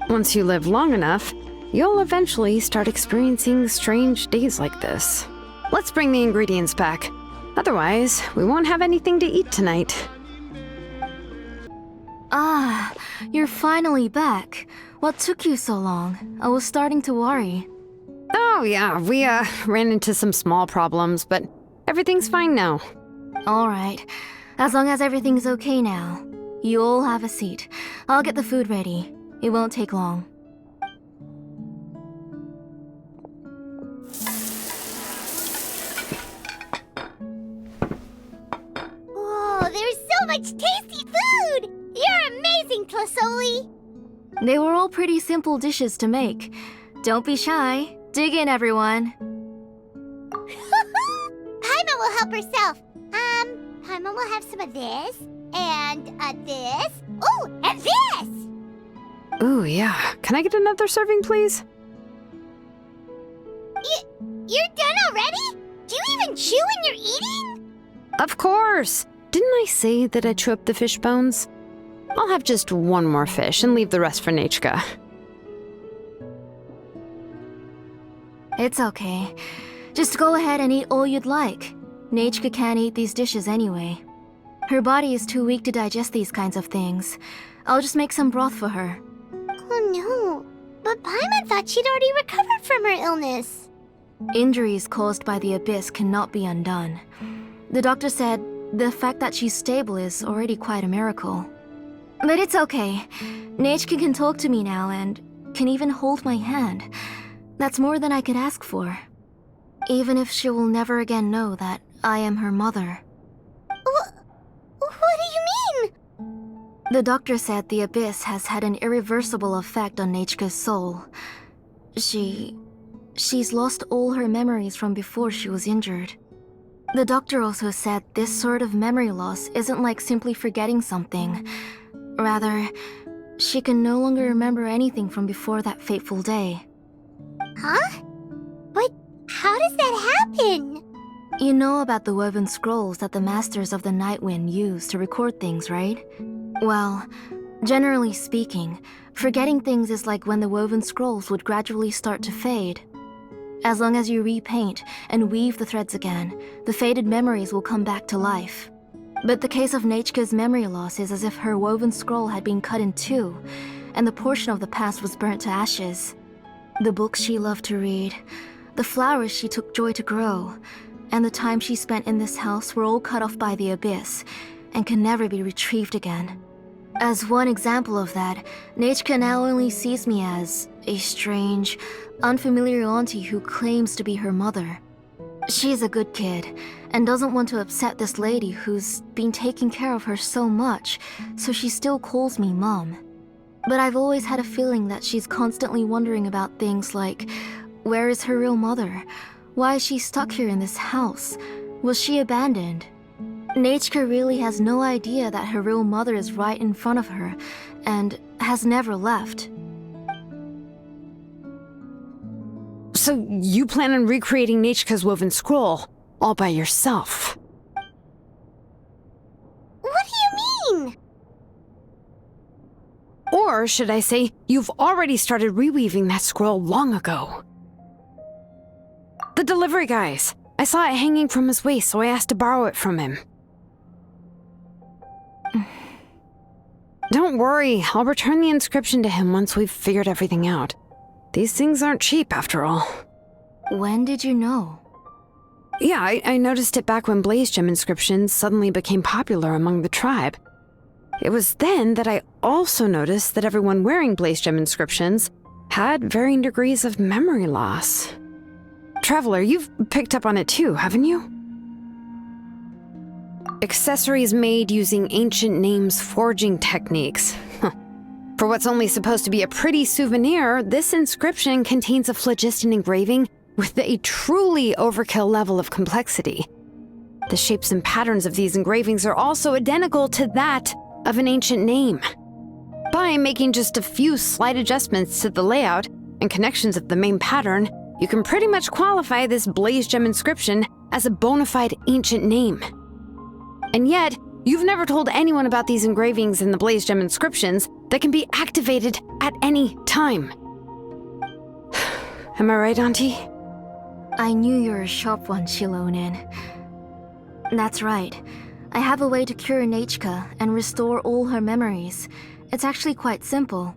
Once you live long enough, you'll eventually start experiencing strange days like this. Let's bring the ingredients back. Otherwise, we won't have anything to eat tonight. Ah, you're finally back. What took you so long? I was starting to worry. Oh yeah, we ran into some small problems, but everything's fine now. All right. As long as everything's okay now. You all have a seat. I'll get the food ready. It won't take long. Whoa, there's so so much tasty food! You're amazing, Tlasoli! They were all pretty simple dishes to make. Don't be shy. Dig in, everyone. Paimon will help herself. Paimon will have some of this, and this. Oh, and this! Ooh, yeah. Can I get another serving, please? You're done already? Do you even chew when you're eating? Of course! Didn't I say that I chew up the fish bones? I'll have just one more fish and leave the rest for Nechka. It's okay. Just go ahead and eat all you'd like. Nechka can't eat these dishes anyway. Her body is too weak to digest these kinds of things. I'll just make some broth for her. Oh no, but Paimon thought she'd already recovered from her illness. Injuries caused by the abyss cannot be undone. The doctor said the fact that she's stable is already quite a miracle. But it's okay. Nechka can talk to me now and can even hold my hand. That's more than I could ask for. Even if she will never again know that I am her mother. What do you mean? The doctor said the abyss has had an irreversible effect on Nechka's soul. She's lost all her memories from before she was injured. The doctor also said this sort of memory loss isn't like simply forgetting something. Rather, she can no longer remember anything from before that fateful day. Huh? But how does that happen? You know about the woven scrolls that the Masters of the Night Wind use to record things, right? Well, generally speaking, forgetting things is like when the woven scrolls would gradually start to fade. As long as you repaint and weave the threads again, the faded memories will come back to life. But the case of Nechka's memory loss is as if her woven scroll had been cut in two, and the portion of the past was burnt to ashes. The books she loved to read, the flowers she took joy to grow, and the time she spent in this house were all cut off by the abyss, and can never be retrieved again. As one example of that, Nechka now only sees me as a strange, unfamiliar auntie who claims to be her mother. She's a good kid, and doesn't want to upset this lady who's been taking care of her so much, so she still calls me Mom. But I've always had a feeling that she's constantly wondering about things like, where is her real mother? Why is she stuck here in this house? Was she abandoned? Nechka really has no idea that her real mother is right in front of her, and has never left. So you plan on recreating Nechka's woven scroll all by yourself? What do you mean? Or should I say, you've already started reweaving that scroll long ago. The delivery guys. I saw it hanging from his waist, so I asked to borrow it from him. Don't worry, I'll return the inscription to him once we've figured everything out. These things aren't cheap, after all. When did you know? Yeah, I noticed it back when Blaze Gem inscriptions suddenly became popular among the tribe. It was then that I also noticed that everyone wearing Blaze Gem inscriptions had varying degrees of memory loss. Traveler, you've picked up on it too, haven't you? Accessories made using ancient names forging techniques. For what's only supposed to be a pretty souvenir, this inscription contains a phlogiston engraving with a truly overkill level of complexity. The shapes and patterns of these engravings are also identical to that of an ancient name. By making just a few slight adjustments to the layout and connections of the main pattern, you can pretty much qualify this Blaze Gem inscription as a bona fide ancient name. And yet, you've never told anyone about these engravings in the Blaze Gem inscriptions that can be activated at any time. Am I right, Auntie? I knew you were a sharp one, Shilonin. That's right. I have a way to cure Nechka and restore all her memories. It's actually quite simple.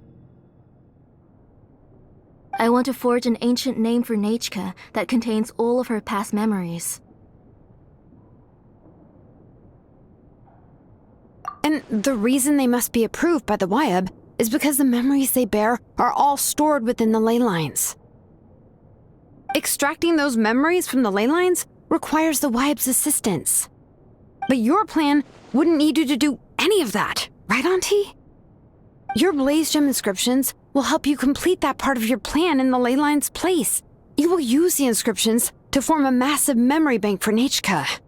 I want to forge an ancient name for Nechka that contains all of her past memories. And the reason they must be approved by the Wyab is because the memories they bear are all stored within the ley lines. Extracting those memories from the ley lines requires the Wyab's assistance. But your plan wouldn't need you to do any of that, right, Auntie? Your Blaze Gem inscriptions will help you complete that part of your plan in the ley line's place. You will use the inscriptions to form a massive memory bank for Nechka.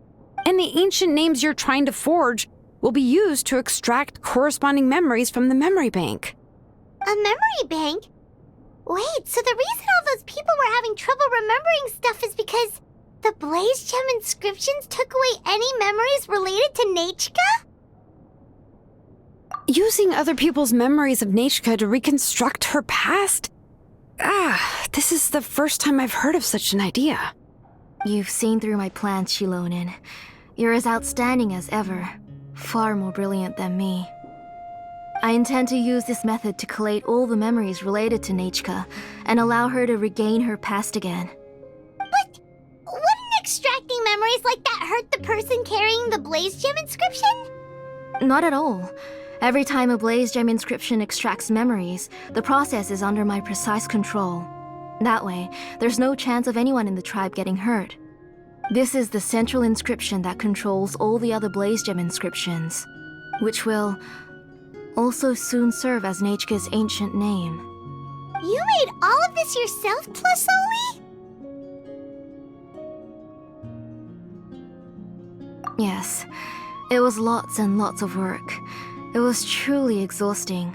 And the ancient names you're trying to forge will be used to extract corresponding memories from the memory bank. A memory bank? Wait, so the reason all those people were having trouble remembering stuff is because the Blaze Gem inscriptions took away any memories related to Nechka? Using other people's memories of Nechka to reconstruct her past? This is the first time I've heard of such an idea. You've seen through my plans, Shilonin. You're as outstanding as ever. Far more brilliant than me. I intend to use this method to collate all the memories related to Nechka and allow her to regain her past again. But wouldn't extracting memories like that hurt the person carrying the Blaze Gem inscription? Not at all. Every time a Blaze Gem inscription extracts memories, the process is under my precise control. That way, there's no chance of anyone in the tribe getting hurt. This is the central inscription that controls all the other Blaze Gem inscriptions, which will also soon serve as Nechka's ancient name. You made all of this yourself, Tlasoli? Yes, it was lots and lots of work. It was truly exhausting.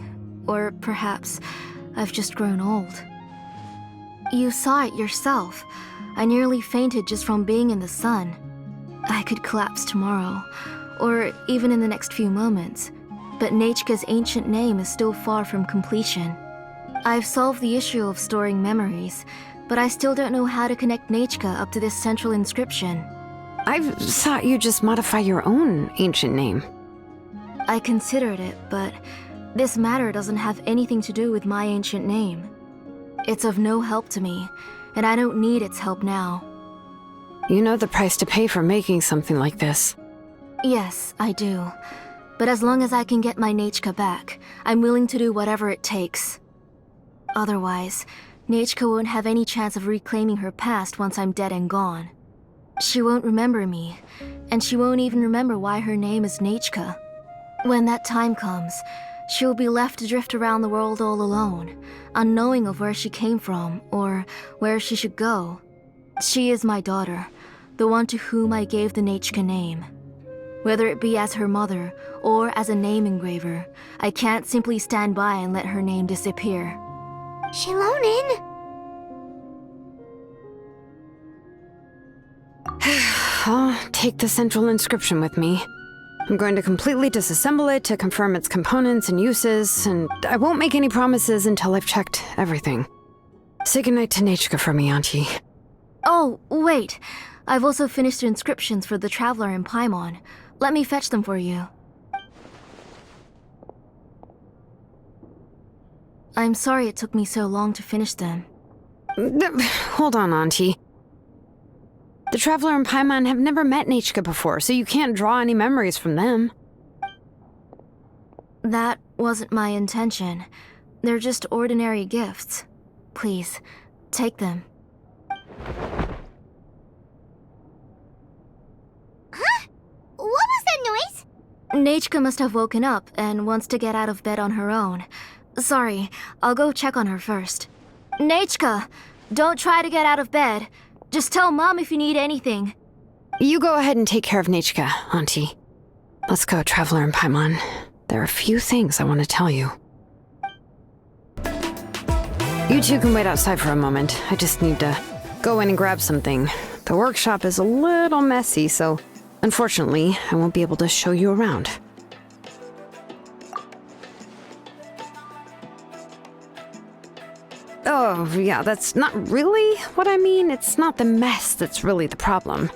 Or perhaps I've just grown old. You saw it yourself. I nearly fainted just from being in the sun. I could collapse tomorrow, or even in the next few moments. But Nechka's ancient name is still far from completion. I've solved the issue of storing memories, but I still don't know how to connect Nechka up to this central inscription. I thought you'd just modify your own ancient name. I considered it, but this matter doesn't have anything to do with my ancient name. It's of no help to me, and I don't need its help now. You know the price to pay for making something like this. Yes, I do. But as long as I can get my Nechka back, I'm willing to do whatever it takes. Otherwise, Nechka won't have any chance of reclaiming her past once I'm dead and gone. She won't remember me, and she won't even remember why her name is Nechka. When that time comes, she'll be left to drift around the world all alone, unknowing of where she came from or where she should go. She is my daughter, the one to whom I gave the Nechka name. Whether it be as her mother or as a name engraver, I can't simply stand by and let her name disappear. Shilonin! I'll take the central inscription with me. I'm going to completely disassemble it to confirm its components and uses, and I won't make any promises until I've checked everything. Say goodnight to Nechka for me, Auntie. Oh, wait. I've also finished the inscriptions for the Traveler in Paimon. Let me fetch them for you. I'm sorry it took me so long to finish them. Hold on, Auntie. The Traveler and Paimon have never met Nechka before, so you can't draw any memories from them. That wasn't my intention. They're just ordinary gifts. Please, take them. Huh? What was that noise? Nechka must have woken up and wants to get out of bed on her own. Sorry, I'll go check on her first. Nechka, don't try to get out of bed. Just tell Mom if you need anything. You go ahead and take care of Nechka, Auntie. Let's go, Traveler and Paimon. There are a few things I want to tell you. You two can wait outside for a moment. I just need to go in and grab something. The workshop is a little messy, so unfortunately, I won't be able to show you around. Oh, yeah, that's not really what I mean. It's not the mess that's really the problem.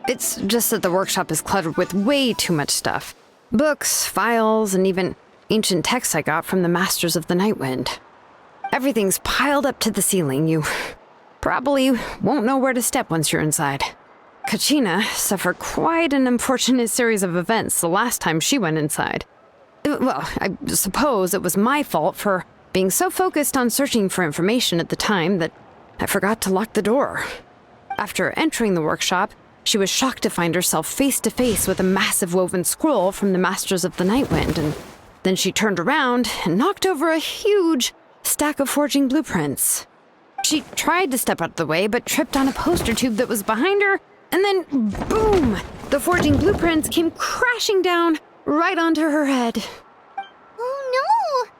It's just that the workshop is cluttered with way too much stuff. Books, files, and even ancient texts I got from the Masters of the Nightwind. Everything's piled up to the ceiling. You probably won't know where to step once you're inside. Kachina suffered quite an unfortunate series of events the last time she went inside. Well, I suppose it was my fault for being so focused on searching for information at the time that I forgot to lock the door. After entering the workshop, She was shocked to find herself face to face with a massive woven scroll from the Masters of the Nightwind, and then she turned around and knocked over a huge stack of forging blueprints. She tried to step out of the way, but tripped on a poster tube that was behind her, and then boom! The forging blueprints came crashing down right onto her head. Oh no!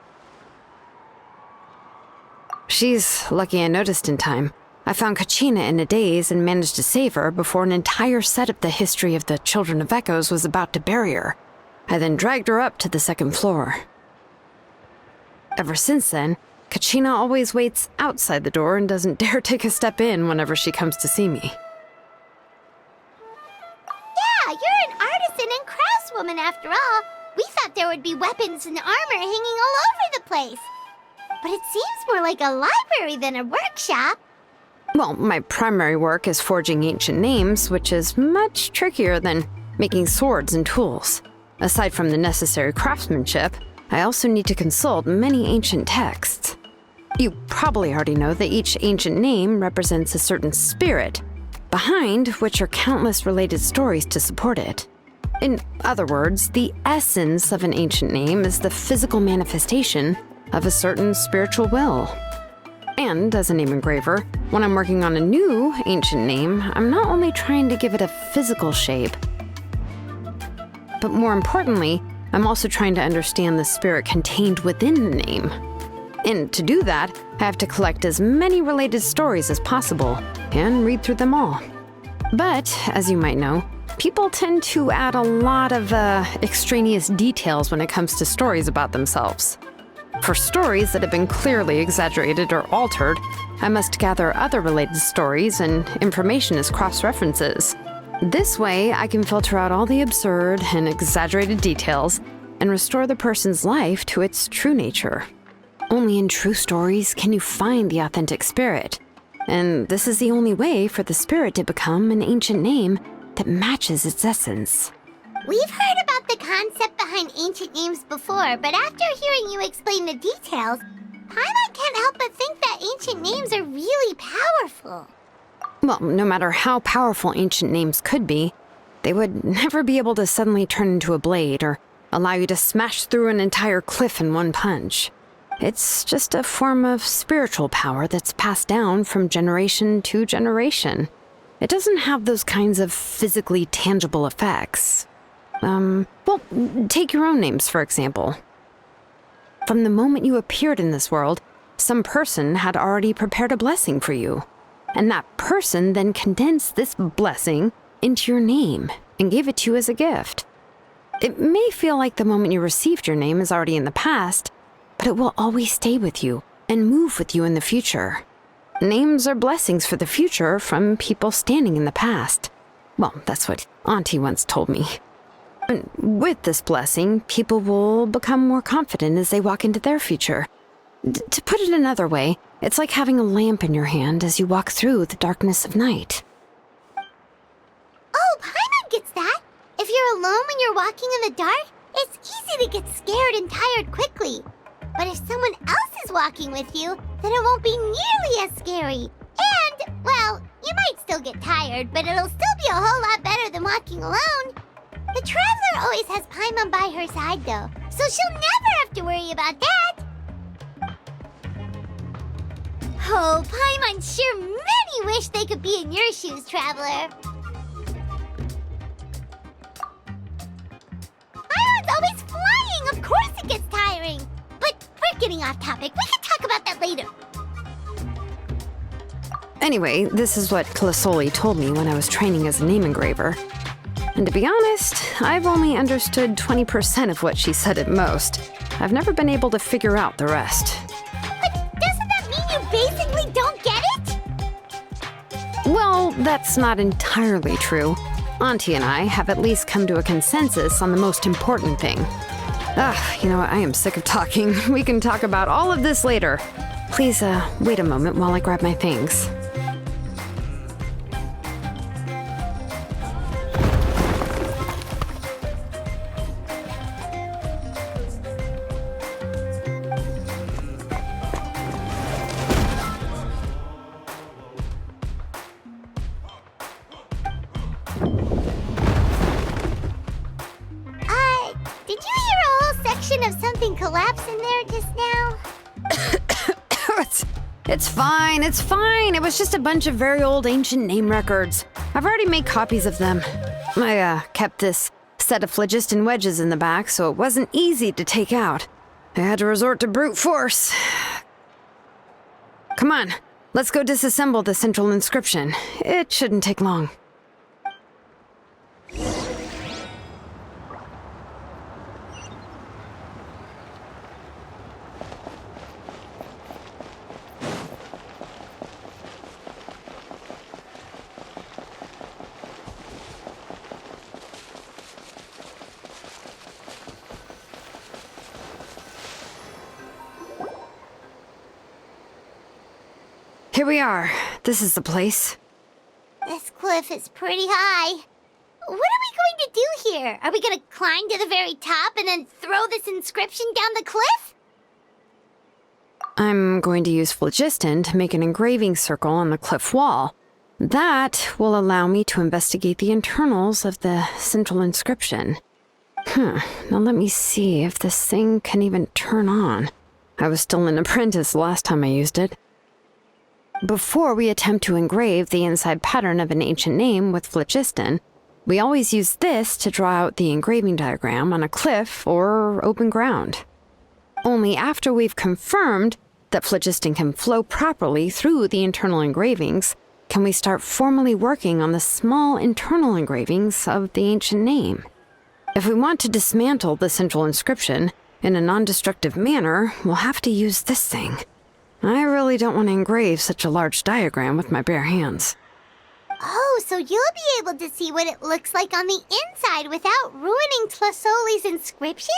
She's lucky I noticed in time. I found Kachina in a daze and managed to save her before an entire set of the history of the Children of Echoes was about to bury her. I then dragged her up to the second floor. Ever since then, Kachina always waits outside the door and doesn't dare take a step in whenever she comes to see me. Yeah, you're an artisan and craftswoman after all. We thought there would be weapons and armor hanging all over the place. But it seems more like a library than a workshop. Well, my primary work is forging ancient names, which is much trickier than making swords and tools. Aside from the necessary craftsmanship, I also need to consult many ancient texts. You probably already know that each ancient name represents a certain spirit, behind which are countless related stories to support it. In other words, the essence of an ancient name is the physical manifestation of a certain spiritual will. And as a name engraver, when I'm working on a new ancient name, I'm not only trying to give it a physical shape, but more importantly, I'm also trying to understand the spirit contained within the name. And to do that, I have to collect as many related stories as possible and read through them all. But, as you might know, people tend to add a lot of extraneous details when it comes to stories about themselves. For stories that have been clearly exaggerated or altered, I must gather other related stories and information as cross-references. This way, I can filter out all the absurd and exaggerated details and restore the person's life to its true nature. Only in true stories can you find the authentic spirit, and this is the only way for the spirit to become an ancient name that matches its essence. We've heard about the concept behind ancient names before, but after hearing you explain the details, Paimon can't help but think that ancient names are really powerful. Well, no matter how powerful ancient names could be, they would never be able to suddenly turn into a blade or allow you to smash through an entire cliff in one punch. It's just a form of spiritual power that's passed down from generation to generation. It doesn't have those kinds of physically tangible effects. Well, take your own names, for example. From the moment you appeared in this world, some person had already prepared a blessing for you. And that person then condensed this blessing into your name and gave it to you as a gift. It may feel like the moment you received your name is already in the past, but it will always stay with you and move with you in the future. Names are blessings for the future from people standing in the past. Well, that's what Auntie once told me. And with this blessing, people will become more confident as they walk into their future. To put it another way, it's like having a lamp in your hand as you walk through the darkness of night. Oh, Paimon gets that. If you're alone when you're walking in the dark, it's easy to get scared and tired quickly. But if someone else is walking with you, then it won't be nearly as scary. And, well, you might still get tired, but it'll still be a whole lot better than walking alone. The Traveler always has Paimon by her side, though, so she'll never have to worry about that. Oh, Paimon sure many wish they could be in your shoes, Traveler. Paimon's always flying, of course it gets tiring. But we're getting off topic, we can talk about that later. Anyway, this is what Clasoli told me when I was training as a name engraver. And to be honest, I've only understood 20% of what she said at most. I've never been able to figure out the rest. But doesn't that mean you basically don't get it? Well, that's not entirely true. Auntie and I have at least come to a consensus on the most important thing. You know what? I am sick of talking. We can talk about all of this later. Please, wait a moment while I grab my things. collapse in there just now? It's fine, it's fine. It was just a bunch of very old ancient name records. I've already made copies of them. I kept this set of phlogiston wedges in the back, so it wasn't easy to take out. I had to resort to brute force. Come on, let's go disassemble the central inscription. It shouldn't take long. Here we are. This is the place. This cliff is pretty high. What are we going to do here? Are we going to climb to the very top and then throw this inscription down the cliff? I'm going to use phlogiston to make an engraving circle on the cliff wall. That will allow me to investigate the internals of the central inscription. Now let me see if this thing can even turn on. I was still an apprentice last time I used it. Before we attempt to engrave the inside pattern of an ancient name with phlogiston, we always use this to draw out the engraving diagram on a cliff or open ground. Only after we've confirmed that phlogiston can flow properly through the internal engravings can we start formally working on the small internal engravings of the ancient name. If we want to dismantle the central inscription in a non-destructive manner, we'll have to use this thing. I really don't want to engrave such a large diagram with my bare hands. Oh, so you'll be able to see what it looks like on the inside without ruining Tlasoli's inscription?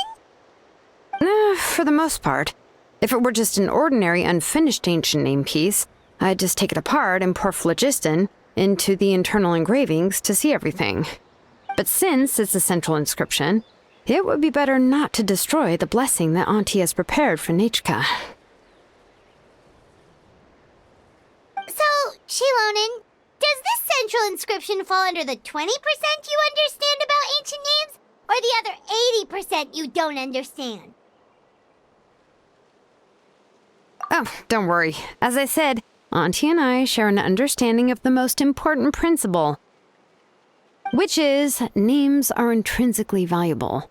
For the most part. If it were just an ordinary unfinished ancient name piece, I'd just take it apart and pour phlogiston into the internal engravings to see everything. But since it's a central inscription, it would be better not to destroy the blessing that Auntie has prepared for Nechka. So, Shilonen, does this central inscription fall under the 20% you understand about ancient names, or the other 80% you don't understand? Oh, don't worry. As I said, Auntie and I share an understanding of the most important principle, which is names are intrinsically valuable.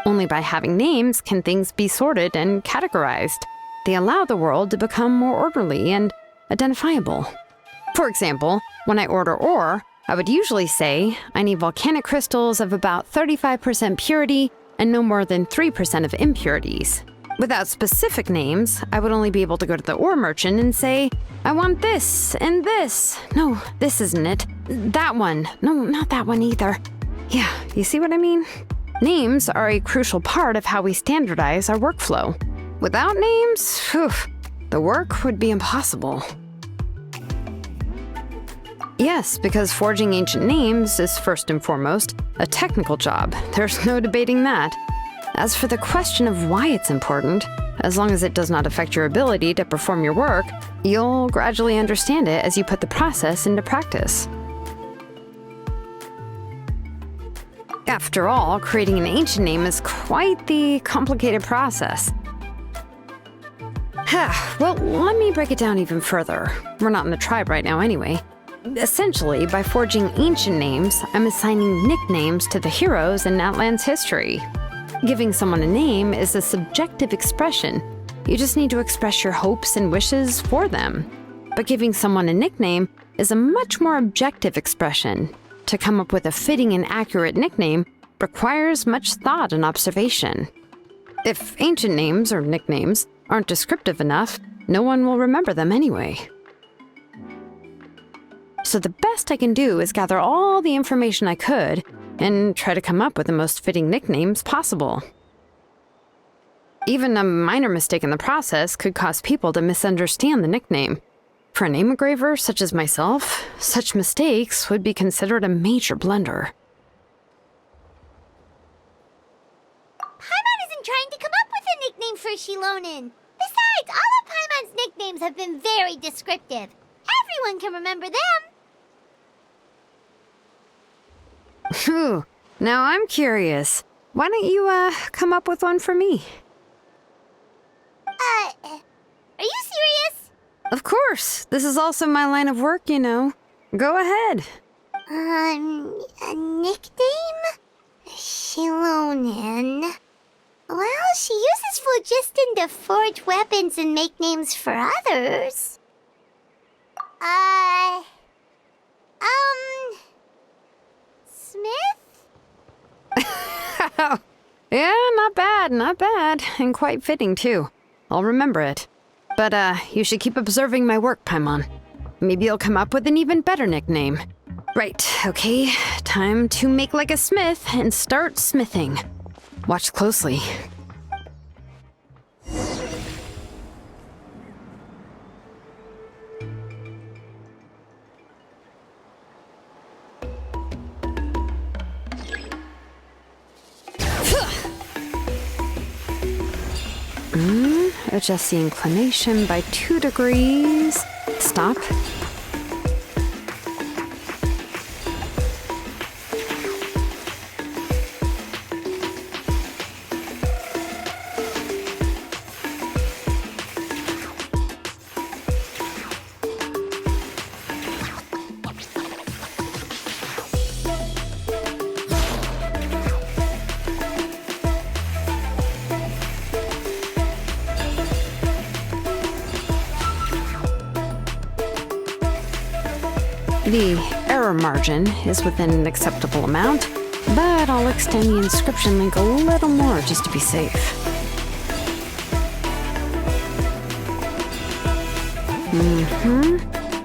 Only by having names can things be sorted and categorized. They allow the world to become more orderly and identifiable. For example, when I order ore, I would usually say I need volcanic crystals of about 35% purity and no more than 3% of impurities. Without specific names, I would only be able to go to the ore merchant and say, I want this and this. No, this isn't it. That one. No, not that one either. Yeah, you see what I mean? Names are a crucial part of how we standardize our workflow. Without names, the work would be impossible. Yes, because forging ancient names is first and foremost a technical job. There's no debating that. As for the question of why it's important, as long as it does not affect your ability to perform your work, you'll gradually understand it as you put the process into practice. After all, creating an ancient name is quite the complicated process. Well, let me break it down even further. We're not in the tribe right now anyway. Essentially, by forging ancient names, I'm assigning nicknames to the heroes in Natlan's history. Giving someone a name is a subjective expression. You just need to express your hopes and wishes for them. But giving someone a nickname is a much more objective expression. To come up with a fitting and accurate nickname requires much thought and observation. If ancient names or nicknames aren't descriptive enough, no one will remember them anyway. So the best I can do is gather all the information I could and try to come up with the most fitting nicknames possible. Even a minor mistake in the process could cause people to misunderstand the nickname. For a name engraver such as myself, such mistakes would be considered a major blunder. Paimon isn't trying to come up with a nickname for Shilonen. Besides, all of Paimon's nicknames have been very descriptive. Everyone can remember them. Phew. Now I'm curious. why don't you, come up with one for me? Are you serious? Of course. This is also my line of work, you know. Go ahead. A nickname? Shilonen. Well, she uses phlogiston to forge weapons and make names for others. Smith? Yeah, not bad, and quite fitting, too. I'll remember it. But, you should keep observing my work, Paimon. Maybe you'll come up with an even better nickname. Right, okay. Time to make like a smith and start smithing. Watch closely. Adjust the inclination by 2 degrees. Stop. The error margin is within an acceptable amount, but I'll extend the inscription link a little more just to be safe.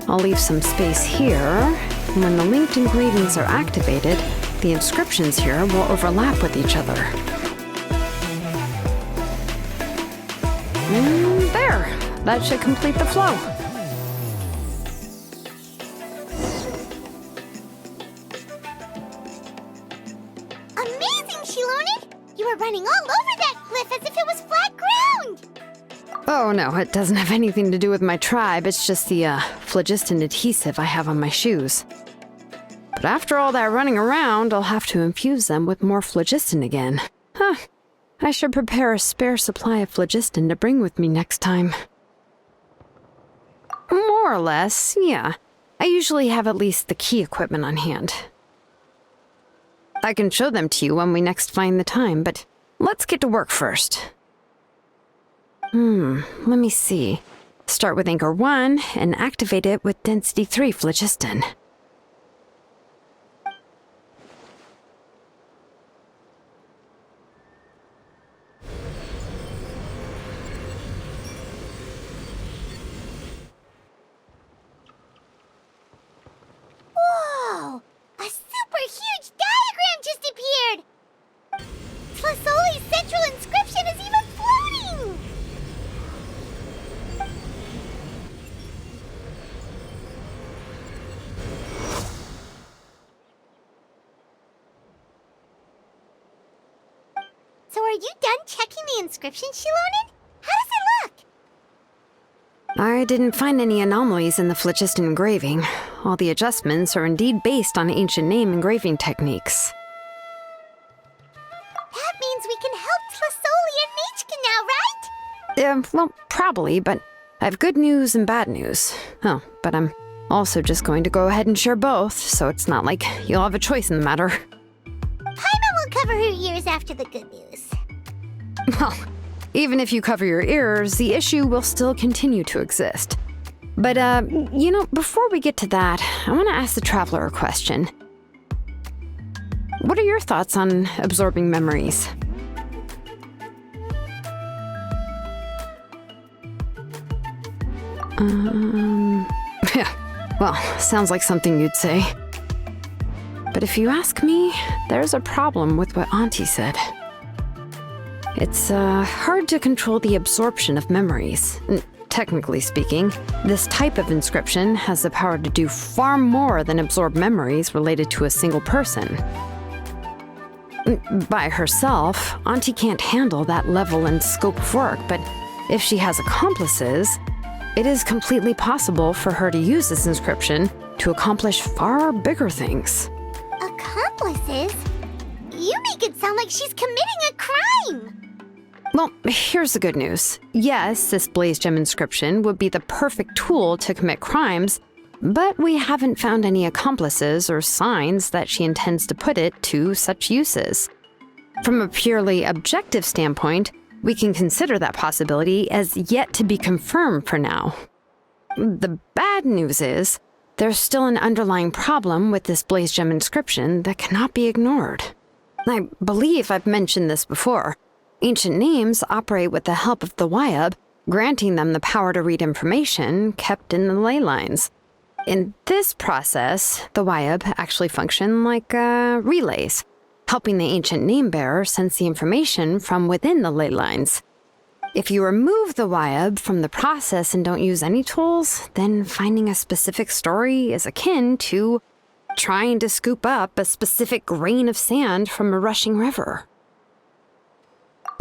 I'll leave some space here. When the linked engravings are activated, the inscriptions here will overlap with each other. There! That should complete the flow. Running all over that cliff as if it was flat ground! Oh no, it doesn't have anything to do with my tribe, it's just the, phlogiston adhesive I have on my shoes. But after all that running around, I'll have to infuse them with more phlogiston again. Huh. I should prepare a spare supply of phlogiston to bring with me next time. More or less, yeah. I usually have at least the key equipment on hand. I can show them to you when we next find the time, but let's get to work first. Let me see. Start with Anchor 1 and activate it with Density 3 phlogiston. Whoa! A super huge diagram just appeared! Tlasoli's central inscription is even floating! So are you done checking the inscription, Shilonen? How does it look? I didn't find any anomalies in the phlogiston engraving. All the adjustments are indeed based on ancient name engraving techniques. That means we can help Tlasoli and Nechka now, right? Well, probably, but I have good news and bad news. Oh, but I'm also just going to go ahead and share both, so it's not like you'll have a choice in the matter. Paimon will cover her ears after the good news. Well, even if you cover your ears, the issue will still continue to exist. But, you know, before we get to that, I want to ask the Traveler a question. What are your thoughts on absorbing memories? Yeah, well, sounds like something you'd say. But if you ask me, there's a problem with what Auntie said. It's, hard to control the absorption of memories. Technically speaking, this type of inscription has the power to do far more than absorb memories related to a single person. By herself, Auntie can't handle that level and scope of work, but if she has accomplices, it is completely possible for her to use this inscription to accomplish far bigger things. Accomplices? You make it sound like she's committing a crime! Well, here's the good news. Yes, this Blaze Gem inscription would be the perfect tool to commit crimes, but we haven't found any accomplices or signs that she intends to put it to such uses. From a purely objective standpoint, we can consider that possibility as yet to be confirmed for now. The bad news is, there's still an underlying problem with this Blaze Gem inscription that cannot be ignored. I believe I've mentioned this before. Ancient names operate with the help of the Wyab, granting them the power to read information kept in the ley lines. In this process, the Wyab actually function like relays, helping the ancient name bearer sense the information from within the ley lines. If you remove the Wyab from the process and don't use any tools, then finding a specific story is akin to trying to scoop up a specific grain of sand from a rushing river.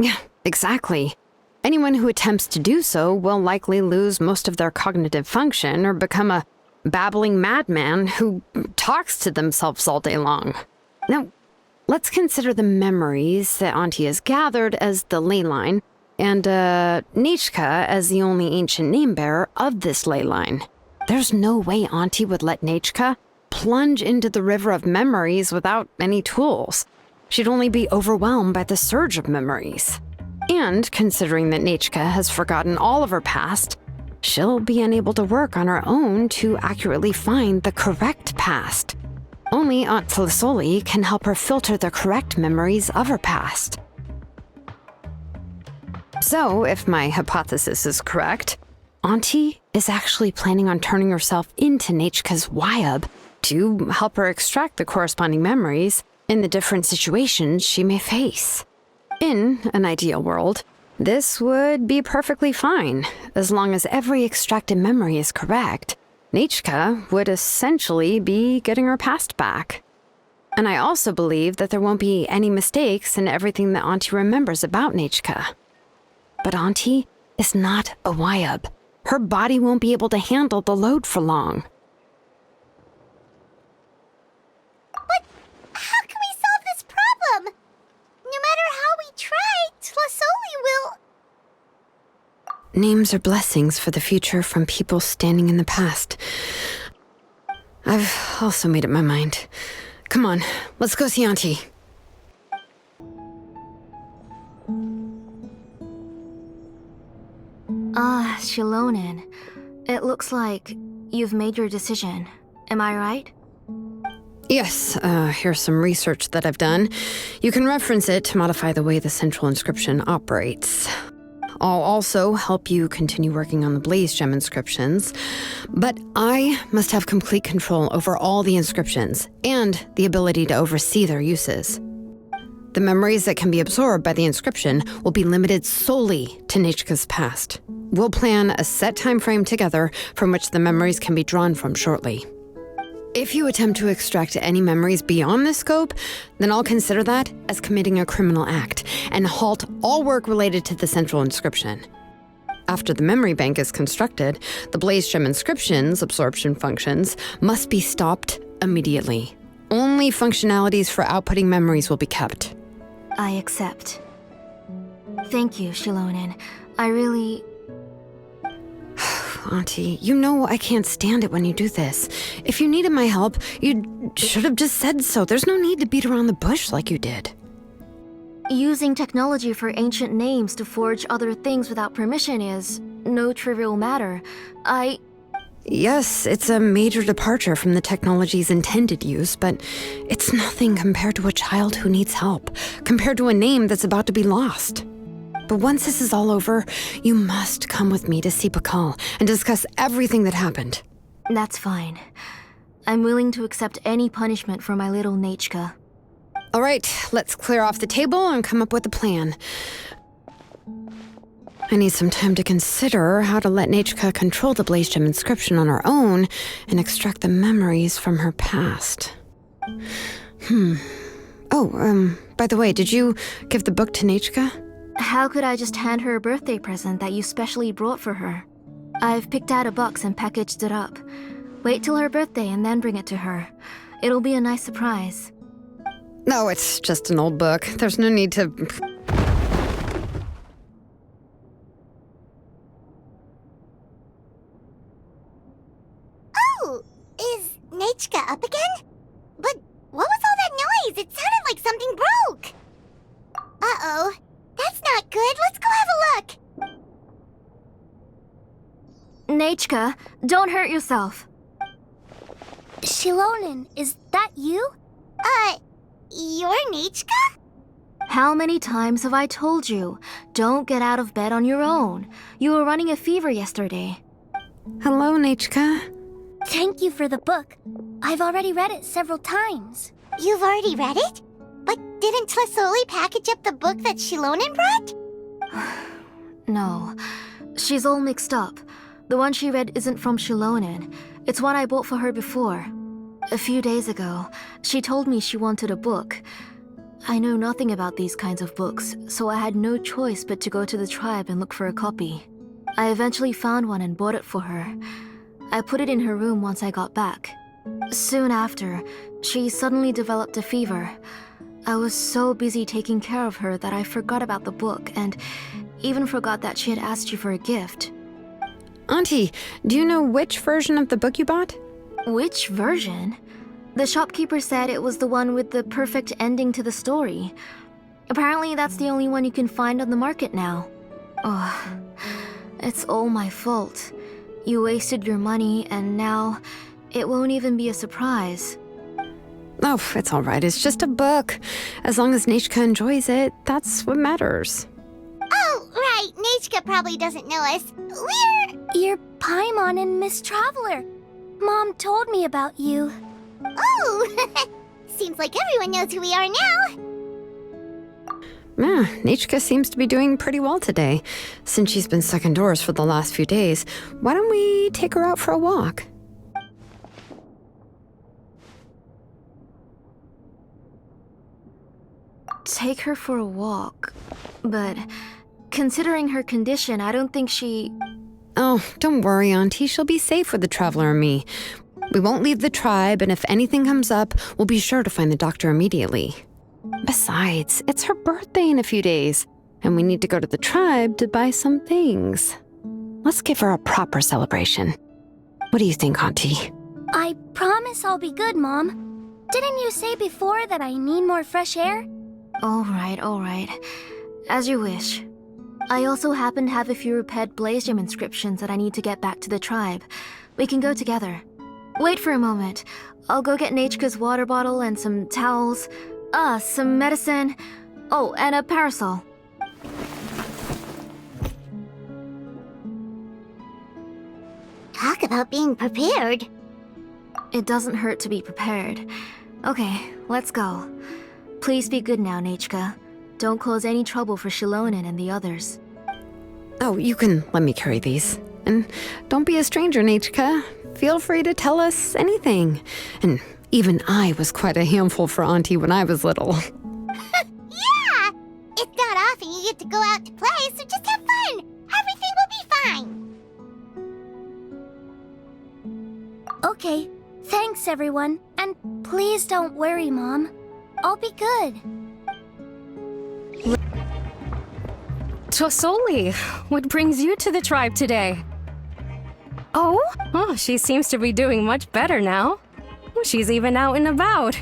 Yeah, exactly. Anyone who attempts to do so will likely lose most of their cognitive function or become a babbling madman who talks to themselves all day long. Now, let's consider the memories that Auntie has gathered as the ley line, and Nechka as the only ancient name bearer of this ley line. There's no way Auntie would let Nechka plunge into the river of memories without any tools. She'd only be overwhelmed by the surge of memories. And considering that Nechka has forgotten all of her past, she'll be unable to work on her own to accurately find the correct past. Only Aunt Tlisoli can help her filter the correct memories of her past. So, if my hypothesis is correct, Auntie is actually planning on turning herself into Nechka's Wyab to help her extract the corresponding memories in the different situations she may face. In an ideal world, this would be perfectly fine, as long as every extracted memory is correct. Nechka would essentially be getting her past back. And I also believe that there won't be any mistakes in everything that Auntie remembers about Nechka. But Auntie is not a Wyab. Her body won't be able to handle the load for long. But how can we solve this problem? No matter how we try, Tlasoli will... Names are blessings for the future from people standing in the past. I've also made up my mind. Come on, let's go see Auntie. Shilonen. It looks like you've made your decision. Am I right? Yes, here's some research that I've done. You can reference it to modify the way the central inscription operates. I'll also help you continue working on the Blaze Gem inscriptions, but I must have complete control over all the inscriptions and the ability to oversee their uses. The memories that can be absorbed by the inscription will be limited solely to Nechka's past. We'll plan a set time frame together from which the memories can be drawn from shortly. If you attempt to extract any memories beyond this scope, then I'll consider that as committing a criminal act and halt all work related to the central inscription. After the memory bank is constructed, the Blaze Gem inscription's absorption functions must be stopped immediately. Only functionalities for outputting memories will be kept. I accept. Thank you, Shilonen. I really... Auntie, you know I can't stand it when you do this. If you needed my help, you should have just said so. There's no need to beat around the bush like you did. Using technology for ancient names to forge other things without permission is no trivial matter. Yes, it's a major departure from the technology's intended use, but it's nothing compared to a child who needs help, compared to a name that's about to be lost. But once this is all over, you must come with me to see Pakal and discuss everything that happened. That's fine. I'm willing to accept any punishment for my little Nechka. All right, let's clear off the table and come up with a plan. I need some time to consider how to let Nechka control the Blaze Gem inscription on her own and extract the memories from her past. Oh, by the way, did you give the book to Nechka? How could I just hand her a birthday present that you specially brought for her? I've picked out a box and packaged it up. Wait till her birthday and then bring it to her. It'll be a nice surprise. No, it's just an old book. There's no need to... Oh, is Nechka up again? But what was all that noise? It sounded like something broke. Uh-oh. That's not good. Let's go have a look. Nechka, don't hurt yourself. Shilonen, is that you? You're Nechka? How many times have I told you? Don't get out of bed on your own. You were running a fever yesterday. Hello, Nechka. Thank you for the book. I've already read it several times. You've already read it? But didn't Tlasoli package up the book that Shilonen brought? No, she's all mixed up. The one she read isn't from Shilonen. It's one I bought for her before. A few days ago, she told me she wanted a book. I know nothing about these kinds of books, so I had no choice but to go to the tribe and look for a copy. I eventually found one and bought it for her. I put it in her room once I got back. Soon after, she suddenly developed a fever. I was so busy taking care of her that I forgot about the book and even forgot that she had asked you for a gift. Auntie, do you know which version of the book you bought? Which version? The shopkeeper said it was the one with the perfect ending to the story. Apparently that's the only one you can find on the market now. Oh, it's all my fault. You wasted your money and now it won't even be a surprise. Oh, it's all right. It's just a book. As long as Nechka enjoys it, that's what matters. Oh, right. Nechka probably doesn't know us. You're Paimon and Miss Traveler. Mom told me about you. Oh, seems like everyone knows who we are now. Yeah, Nechka seems to be doing pretty well today. Since she's been stuck indoors for the last few days, why don't we take her out for a walk? Take her for a walk. But considering her condition, I don't think she... Oh, don't worry, Auntie. She'll be safe with the Traveler and me. We won't leave the tribe, and if anything comes up, we'll be sure to find the doctor immediately. Besides, it's her birthday in a few days, and we need to go to the tribe to buy some things. Let's give her a proper celebration. What do you think, Auntie? I promise I'll be good, Mom. Didn't you say before that I need more fresh air? All right. As you wish. I also happen to have a few repaired Blaze Gem inscriptions that I need to get back to the tribe. We can go together. Wait for a moment. I'll go get Nechka's water bottle and some towels. Some medicine. Oh, and a parasol. Talk about being prepared. It doesn't hurt to be prepared. Okay, let's go. Please be good now, Nechka. Don't cause any trouble for Shilonen and the others. Oh, you can let me carry these. And don't be a stranger, Nechka. Feel free to tell us anything. And even I was quite a handful for Auntie when I was little. Yeah! It's not often you get to go out to play, so just have fun. Everything will be fine. Okay, thanks everyone. And please don't worry, Mom. I'll be good. Tosoli, what brings you to the tribe today? Oh, she seems to be doing much better now. She's even out and about.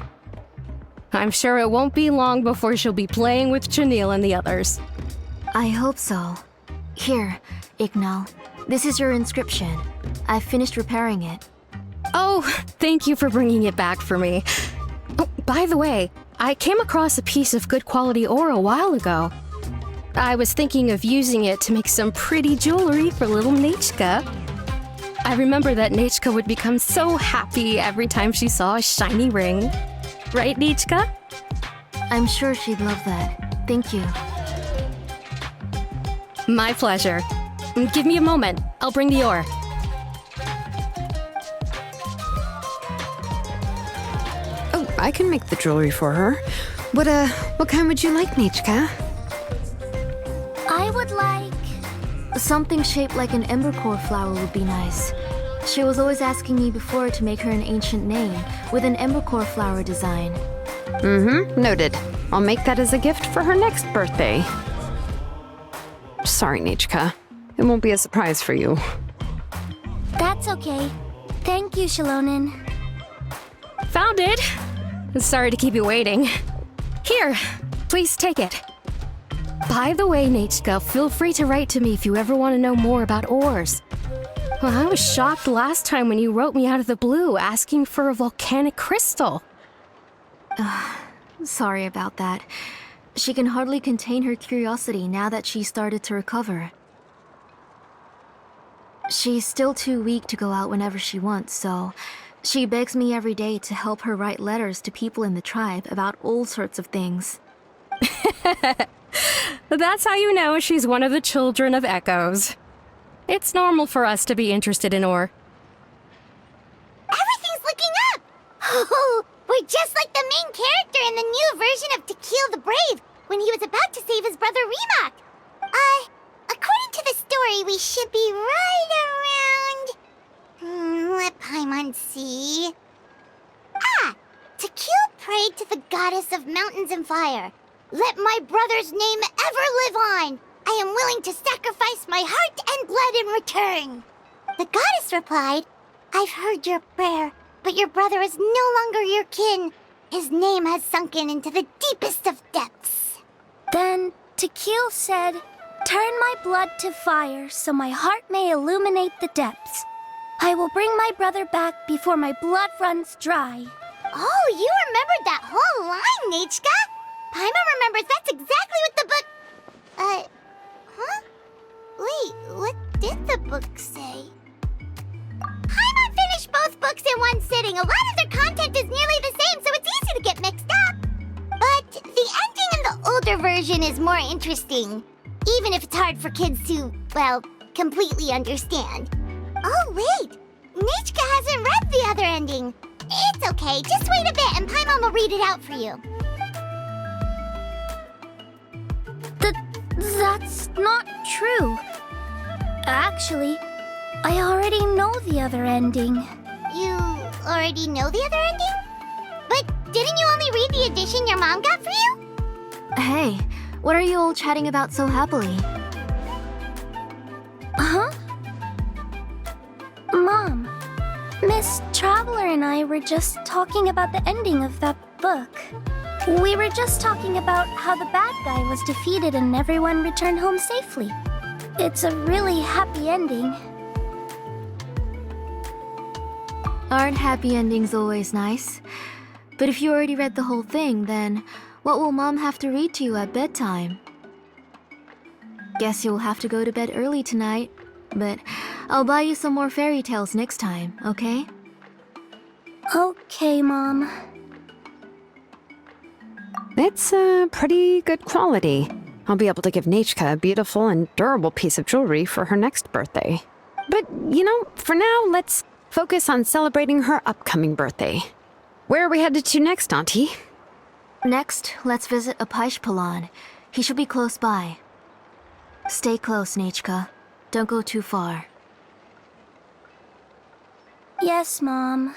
I'm sure it won't be long before she'll be playing with Janelle and the others. I hope so. Here, Ignal. This is your inscription. I've finished repairing it. Oh, thank you for bringing it back for me. Oh, by the way, I came across a piece of good quality ore a while ago. I was thinking of using it to make some pretty jewelry for little Nechka. I remember that Nechka would become so happy every time she saw a shiny ring. Right, Nechka? I'm sure she'd love that. Thank you. My pleasure. Give me a moment. I'll bring the ore. Oh, I can make the jewelry for her. What kind would you like, Nechka? I would like... something shaped like an embercore flower would be nice. She was always asking me before to make her an ancient name with an embercore flower design. Noted. I'll make that as a gift for her next birthday. Sorry, Nichka. It won't be a surprise for you. That's okay. Thank you, Shalonen. Found it! Sorry to keep you waiting. Here, please take it. By the way, Nichka, feel free to write to me if you ever want to know more about ores. Well, I was shocked last time when you wrote me out of the blue asking for a volcanic crystal. Sorry about that. She can hardly contain her curiosity now that she's started to recover. She's still too weak to go out whenever she wants, so she begs me every day to help her write letters to people in the tribe about all sorts of things. That's how you know she's one of the children of Echoes. It's normal for us to be interested in ore. Everything's looking up! Oh, we're just like the main character in the new version of To Kill the Brave when he was about to save his brother Remak. According to the story, we should be right around... let Paimon see... To kill prayed to the goddess of mountains and fire. Let my brother's name ever live on. I am willing to sacrifice my heart and blood in return. The goddess replied, I've heard your prayer, but your brother is no longer your kin. His name has sunken into the deepest of depths. Then Tequil said, turn my blood to fire so my heart may illuminate the depths. I will bring my brother back before my blood runs dry. Oh, you remembered that whole line, Nichka. Paimon remembers that's exactly what the book... Wait, what did the book say? Paimon finished both books in one sitting. A lot of their content is nearly the same, so it's easy to get mixed up. But the ending in the older version is more interesting, even if it's hard for kids to, well, completely understand. Oh, wait. Nichka hasn't read the other ending. It's okay. Just wait a bit and Paimon will read it out for you. That's not true. Actually, I already know the other ending. You already know the other ending? But didn't you only read the edition your mom got for you? Hey, what are you all chatting about so happily? Huh? Mom, Miss Traveler and I were just talking about the ending of that book. We were just talking about how the bad guy was defeated and everyone returned home safely. It's a really happy ending. Aren't happy endings always nice? But if you already read the whole thing, then what will Mom have to read to you at bedtime? Guess you'll have to go to bed early tonight, but I'll buy you some more fairy tales next time, okay? Okay, Mom. It's pretty good quality. I'll be able to give Nichka a beautiful and durable piece of jewelry for her next birthday. But, for now, let's focus on celebrating her upcoming birthday. Where are we headed to next, Auntie? Next, let's visit Apaish. He should be close by. Stay close, Nichka. Don't go too far. Yes, Mom.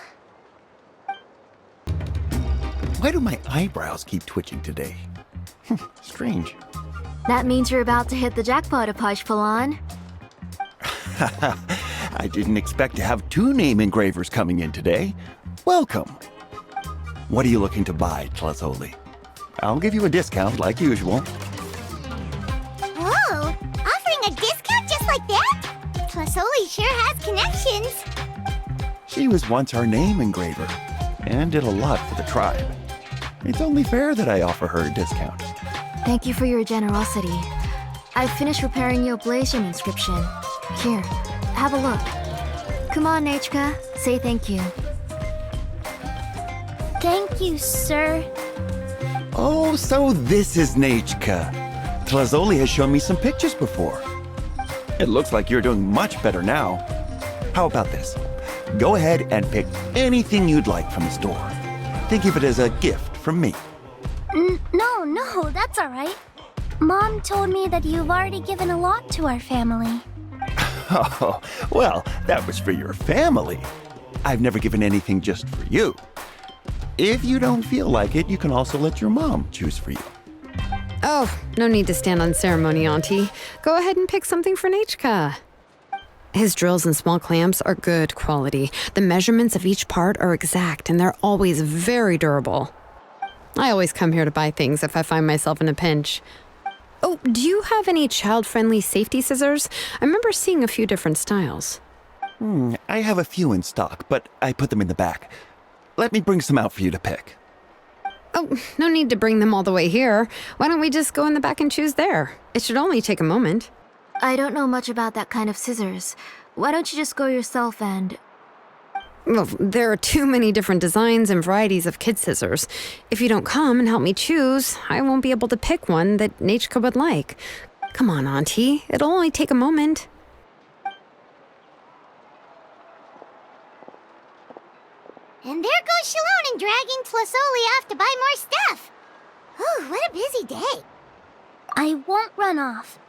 Why do my eyebrows keep twitching today? Strange. That means you're about to hit the jackpot, Apaish. I didn't expect to have 2 name engravers coming in today. Welcome. What are you looking to buy, Tlazoli? I'll give you a discount like usual. Whoa, offering a discount just like that? Tlasoli sure has connections. She was once our name engraver and did a lot for the tribe. It's only fair that I offer her a discount. Thank you for your generosity. I've finished repairing your Blasian inscription. Here, have a look. Come on, Nichka, say thank you. Thank you, sir. Oh, so this is Nachka. Tlazoli has shown me some pictures before. It looks like you're doing much better now. How about this? Go ahead and pick anything you'd like from the store. Think of it as a gift from me. No, that's all right. Mom told me that you've already given a lot to our family. Oh, well, that was for your family. I've never given anything just for you. If you don't feel like it, you can also let your mom choose for you. Oh, no need to stand on ceremony, Auntie. Go ahead and pick something for Nechka. His drills and small clamps are good quality. The measurements of each part are exact, and they're always very durable. I always come here to buy things if I find myself in a pinch. Oh, do you have any child-friendly safety scissors? I remember seeing a few different styles. I have a few in stock, but I put them in the back. Let me bring some out for you to pick. Oh, no need to bring them all the way here. Why don't we just go in the back and choose there? It should only take a moment. I don't know much about that kind of scissors. Why don't you just go yourself and... Well, there are too many different designs and varieties of kid scissors. If you don't come and help me choose, I won't be able to pick one that Nechka would like. Come on, Auntie. It'll only take a moment. And there goes Shalon dragging Tlasoli off to buy more stuff. Ooh, what a busy day. I won't run off.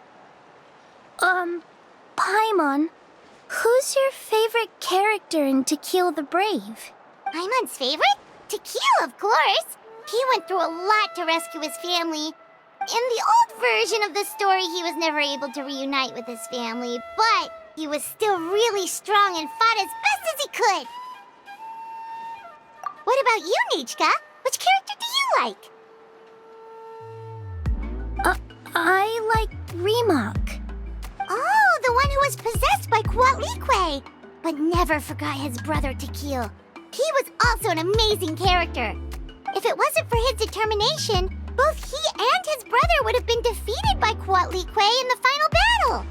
Paimon, who's your favorite character in To Kill the Brave? Paimon's favorite? To Kill, of course. He went through a lot to rescue his family. In the old version of the story, he was never able to reunite with his family, but he was still really strong and fought as best as he could. What about you, Nechka? Which character do you like? I like Remak. Oh, the one who was possessed by Quatlique, but never forgot his brother Tequil. He was also an amazing character. If it wasn't for his determination, both he and his brother would have been defeated by Quatlique in the final battle.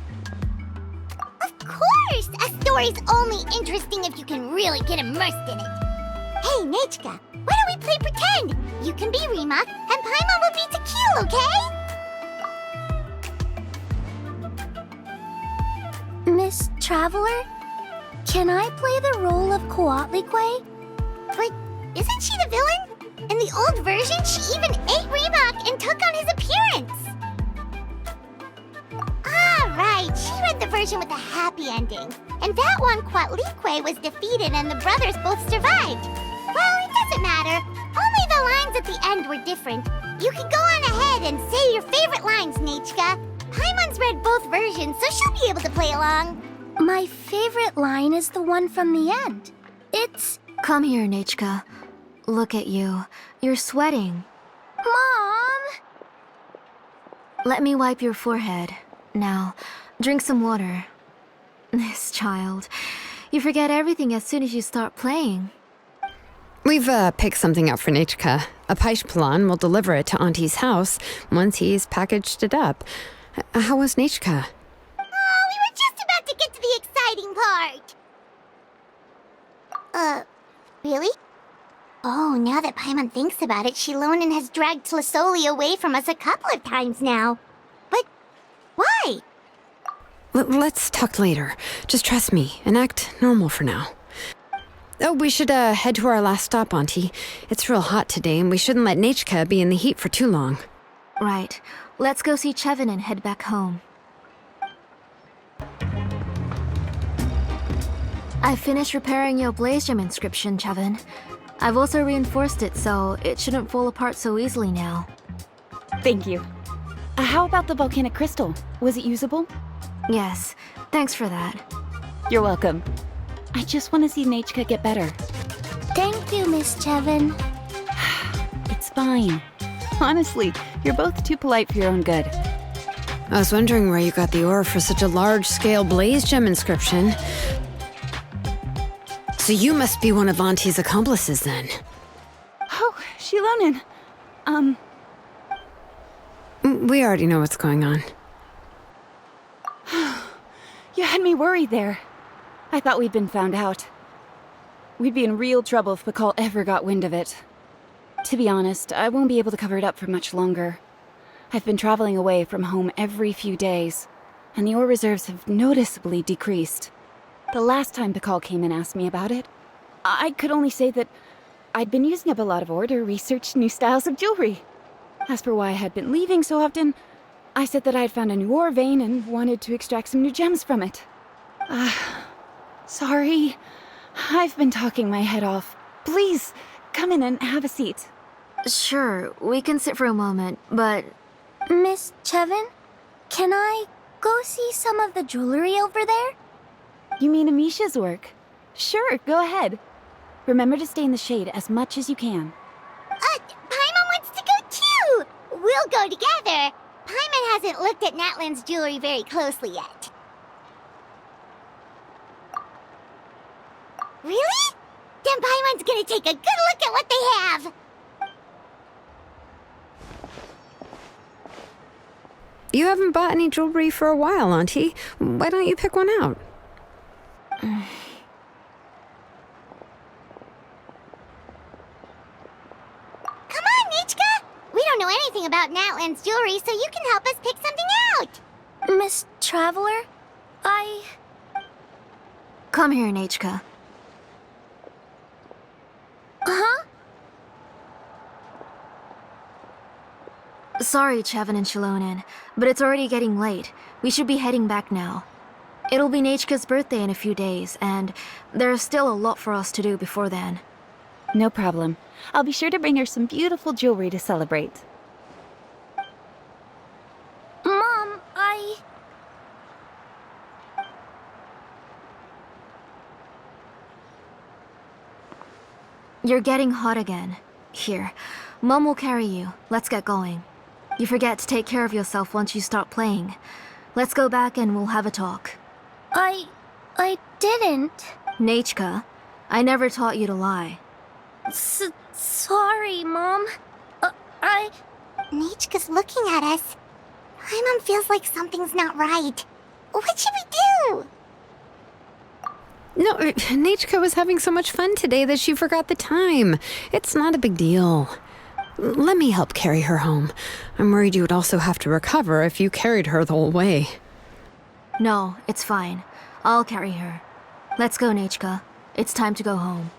Of course! A story's only interesting if you can really get immersed in it. Hey, Nechka, why don't we play pretend? You can be Remak, and Paimon will be Tequil, okay? Miss Traveler, can I play the role of Quatlique? But isn't she the villain? In the old version, she even ate Remak and took on his appearance. Ah, right. She read the version with a happy ending. And that one, Quatlique was defeated and the brothers both survived. Well, it doesn't matter. Only the lines at the end were different. You can go on ahead and say your favorite lines, Nechka. Paimon's read both versions, so she'll be able to play along. My favorite line is the one from the end. It's... Come here, Nechka. Look at you. You're sweating. Mom! Let me wipe your forehead. Now, drink some water. This child. You forget everything as soon as you start playing. We've picked something up for Nechka. A Paishpalan will deliver it to Auntie's house once he's packaged it up. How was Nechka? Oh, we were just about to get to the exciting part. Really? Oh, now that Paimon thinks about it, Shilonen has dragged Tlasoli away from us a couple of times now. But why? Let's talk later. Just trust me and act normal for now. Oh, we should head to our last stop, Auntie. It's real hot today, and we shouldn't let Nechka be in the heat for too long. Right. Let's go see Chevin and head back home. I finished repairing your Blaze Gem inscription, Chevin. I've also reinforced it, so it shouldn't fall apart so easily now. Thank you. How about the volcanic crystal? Was it usable? Yes, thanks for that. You're welcome. I just want to see Nechka get better. Thank you, Miss Chevin. It's fine. Honestly, you're both too polite for your own good. I was wondering where you got the ore for such a large-scale Blaze Gem inscription. So you must be one of Auntie's accomplices, then. Oh, Shilonen. We already know what's going on. You had me worried there. I thought we'd been found out. We'd be in real trouble if Pakal ever got wind of it. To be honest, I won't be able to cover it up for much longer. I've been traveling away from home every few days, and the ore reserves have noticeably decreased. The last time Pakal came and asked me about it, I could only say that I'd been using up a lot of ore to research new styles of jewelry. As for why I had been leaving so often, I said that I had found a new ore vein and wanted to extract some new gems from it. Sorry. I've been talking my head off. Please, come in and have a seat. Sure, we can sit for a moment, but... Miss Chevin, can I go see some of the jewelry over there? You mean Amisha's work? Sure, go ahead. Remember to stay in the shade as much as you can. Paimon wants to go too! We'll go together. Paimon hasn't looked at Natlan's jewelry very closely yet. Really? Then Paimon's gonna take a good look at what they have! You haven't bought any jewelry for a while, Auntie. Why don't you pick one out? Come on, Nichka! We don't know anything about Natlan's jewelry, so you can help us pick something out! Miss Traveler, Come here, Nachka. Huh? Sorry, Chevin and Shilonen, but it's already getting late. We should be heading back now. It'll be Nachka's birthday in a few days, and there's still a lot for us to do before then. No problem. I'll be sure to bring her some beautiful jewelry to celebrate. Mom, You're getting hot again. Here, Mom will carry you. Let's get going. You forget to take care of yourself once you start playing. Let's go back and we'll have a talk. I didn't. Nachka, I never taught you to lie. Sorry, Mom. Nichka's looking at us. Paimon feels like something's not right. What should we do? No, Nachka was having so much fun today that she forgot the time. It's not a big deal. Let me help carry her home. I'm worried you would also have to recover if you carried her the whole way. No, it's fine. I'll carry her. Let's go, Nachka. It's time to go home.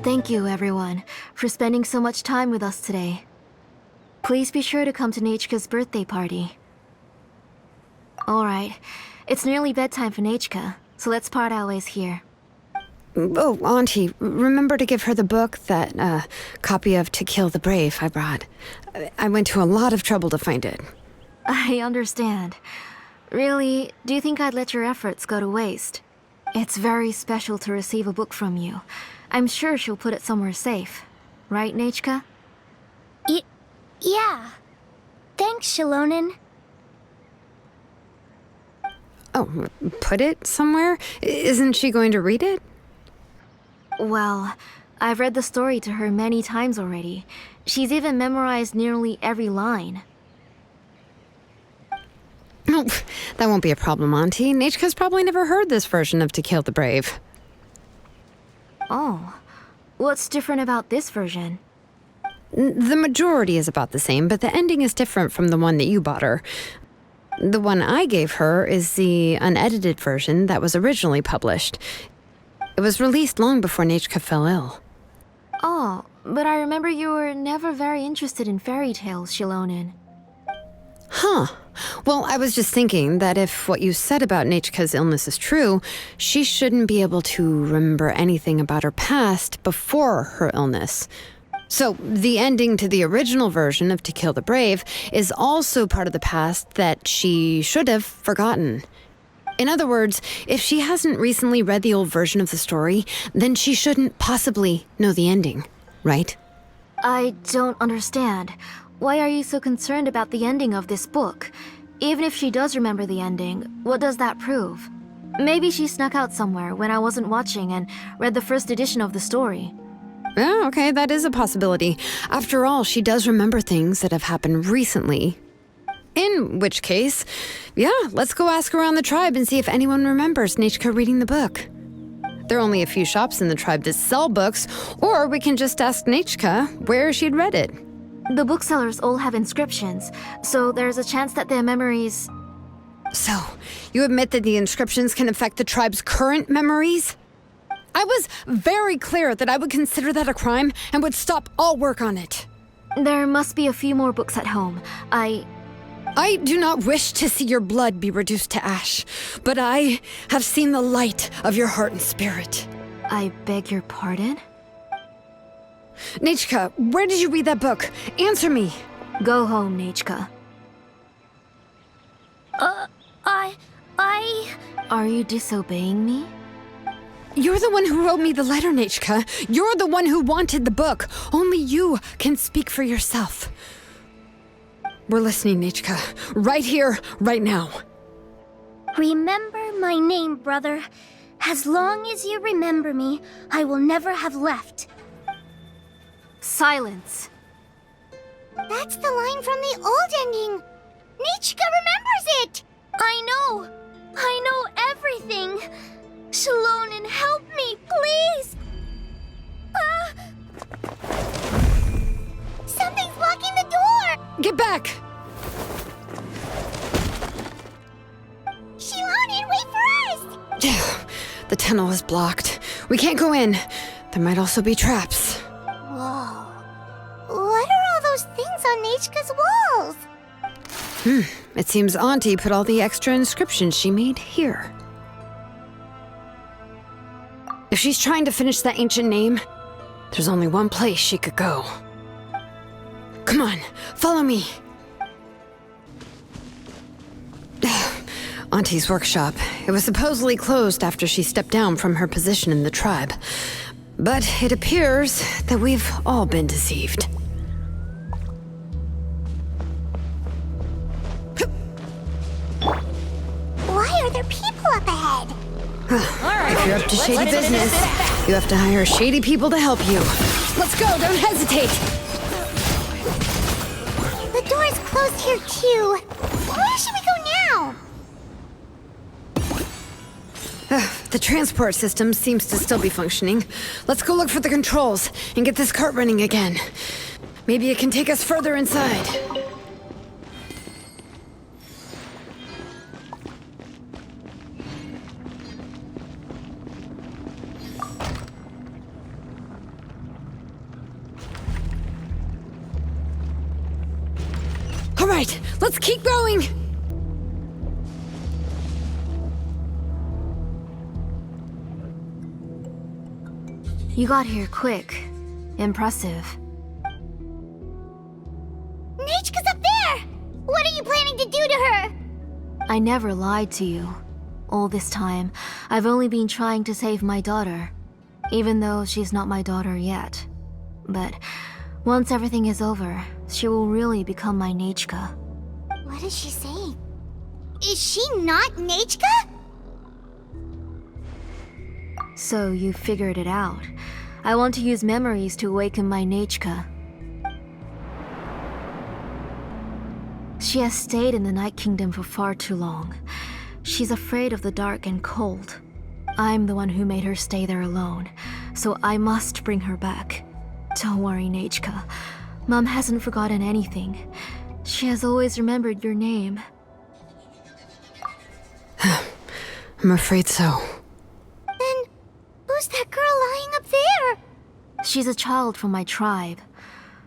Thank you, everyone, for spending so much time with us today. Please be sure to come to Nachka's birthday party. Alright, it's nearly bedtime for Nachka, so let's part our ways here. Oh, Auntie, remember to give her the book, that copy of To Kill the Brave I brought. I went to a lot of trouble to find it. I understand. Really, do you think I'd let your efforts go to waste? It's very special to receive a book from you. I'm sure she'll put it somewhere safe. Right, Nachka? Yeah. Thanks, Shilonen. Oh, put it somewhere? Isn't she going to read it? Well, I've read the story to her many times already. She's even memorized nearly every line. No, that won't be a problem, Auntie. Nachka's probably never heard this version of To Kill the Brave. Oh. What's different about this version? The majority is about the same, but the ending is different from the one that you bought her. The one I gave her is the unedited version that was originally published. It was released long before Nachka fell ill. Oh, but I remember you were never very interested in fairy tales, Shilonen. Huh. Well, I was just thinking that if what you said about Nachka's illness is true, she shouldn't be able to remember anything about her past before her illness. So, the ending to the original version of To Kill the Brave is also part of the past that she should have forgotten. In other words, if she hasn't recently read the old version of the story, then she shouldn't possibly know the ending, right? I don't understand. Why are you so concerned about the ending of this book? Even if she does remember the ending, what does that prove? Maybe she snuck out somewhere when I wasn't watching and read the first edition of the story. Yeah, okay, that is a possibility. After all, she does remember things that have happened recently. In which case, yeah, let's go ask around the tribe and see if anyone remembers Nachka reading the book. There are only a few shops in the tribe that sell books, or we can just ask Nechka where she'd read it. The booksellers all have inscriptions, so there's a chance that their memories... So, you admit that the inscriptions can affect the tribe's current memories? I was very clear that I would consider that a crime and would stop all work on it. There must be a few more books at home. I do not wish to see your blood be reduced to ash, but I have seen the light of your heart and spirit. I beg your pardon? Nechka, where did you read that book? Answer me. Go home, Nechka. Are you disobeying me? You're the one who wrote me the letter, Nechka. You're the one who wanted the book. Only you can speak for yourself. We're listening, Nechka. Right here, right now. Remember my name, brother. As long as you remember me, I will never have left. Silence. That's the line from the old ending. Nechka remembers it! I know everything. Shalonen, help me, please! Something's blocking the door! Get back! Shalonen, wait for us! The tunnel is blocked. We can't go in. There might also be traps. Whoa. What are all those things on Nechka's walls? It seems Auntie put all the extra inscriptions she made here. If she's trying to finish that ancient name, there's only one place she could go. Come on, follow me. Auntie's workshop. It was supposedly closed after she stepped down from her position in the tribe. But it appears that we've all been deceived. Why are there people up ahead? If you're up to shady business, you have to hire shady people to help you. Let's go, don't hesitate! The door's closed here too. Where should we go now? The transport system seems to still be functioning. Let's go look for the controls and get this cart running again. Maybe it can take us further inside. All right, let's keep going! You got here quick. Impressive. Nechka's up there! What are you planning to do to her? I never lied to you. All this time, I've only been trying to save my daughter, even though she's not my daughter yet. But once everything is over, she will really become my Nechka. What is she saying? Is she not Nechka? So you figured it out. I want to use memories to awaken my Nechka. She has stayed in the Night Kingdom for far too long. She's afraid of the dark and cold. I'm the one who made her stay there alone, so I must bring her back. Don't worry, Nechka. Mom hasn't forgotten anything. She has always remembered your name. I'm afraid so. Then, who's that girl lying up there? She's a child from my tribe.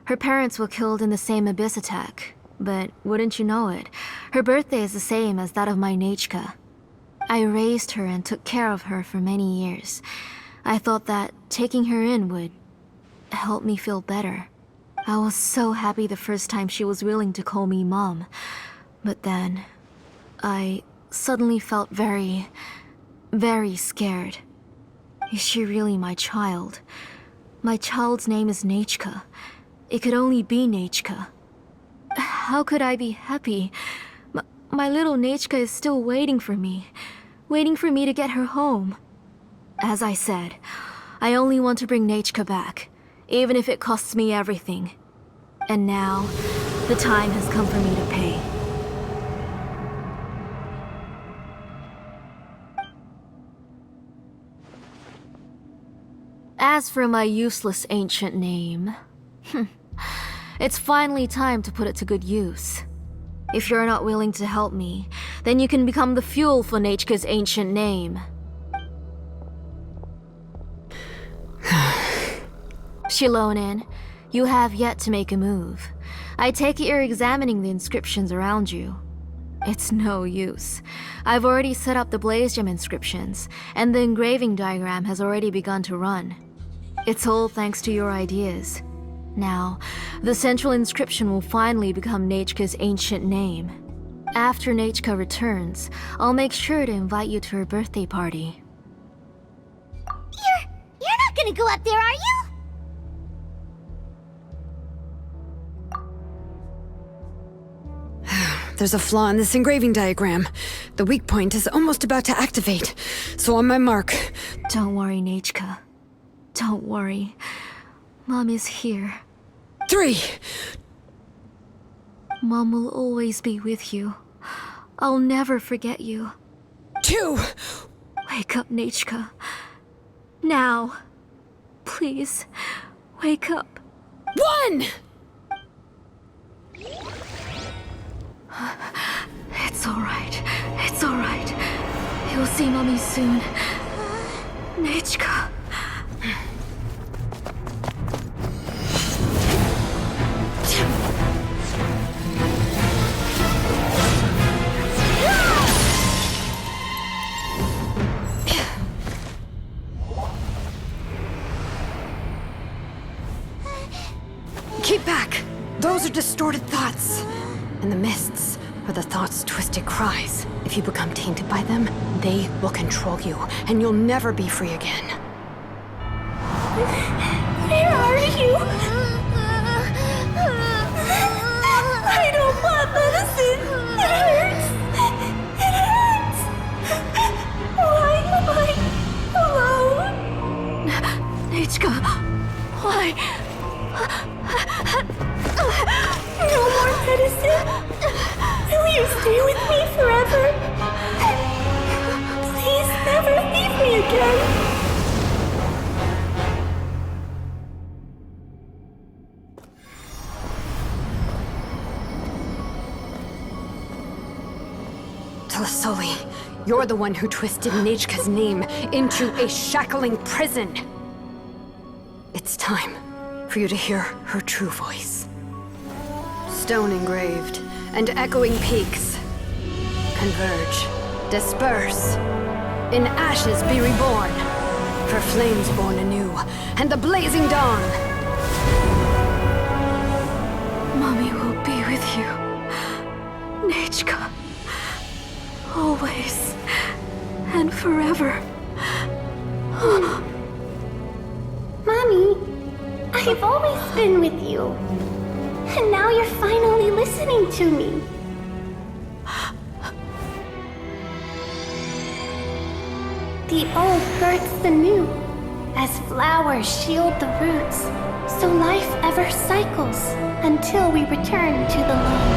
Her parents were killed in the same abyss attack. But wouldn't you know it, her birthday is the same as that of my Nechka. I raised her and took care of her for many years. I thought that taking her in would help me feel better. I was so happy the first time she was willing to call me Mom. But then, I suddenly felt very, very scared. Is she really my child? My child's name is Nechka. It could only be Nechka. How could I be happy? My little Nechka is still waiting for me to get her home. As I said, I only want to bring Nechka back, even if it costs me everything. And now, the time has come for me to pay. As for my useless ancient name, it's finally time to put it to good use. If you're not willing to help me, then you can become the fuel for Nechka's ancient name. Shilonen, you have yet to make a move. I take it you're examining the inscriptions around you. It's no use. I've already set up the blaze gem inscriptions, and the engraving diagram has already begun to run. It's all thanks to your ideas. Now, the central inscription will finally become Nechka's ancient name. After Nechka returns, I'll make sure to invite you to her birthday party. You're not gonna go up there, are you? There's a flaw in this engraving diagram. The weak point is almost about to activate. So on my mark. Don't worry, Nechka. Don't worry. Mom is here. 3. Mom will always be with you. I'll never forget you. 2. Wake up, Nechka. Now. Please, wake up. 1! It's alright. It's alright. You'll see Mommy soon. Nechka. Keep back! Those are distorted thoughts. And the mists are the thoughts' twisted cries. If you become tainted by them, they will control you, and you'll never be free again. Where are you? I don't want medicine. It hurts. It hurts. Why am I alone? Nechka, why? No more medicine. Will you stay with me forever? Please never leave me again. Telasoli, you're the one who twisted Nechka's name into a shackling prison. It's time for you to hear her true voice. Stone engraved and echoing peaks converge, disperse, in ashes be reborn, for flames born anew, and the blazing dawn. Mommy will be with you. Nechka. Always. And forever. Mommy, I've always been with you. And now you're finally listening to me. The old births the new, as flowers shield the roots, so life ever cycles until we return to the loam.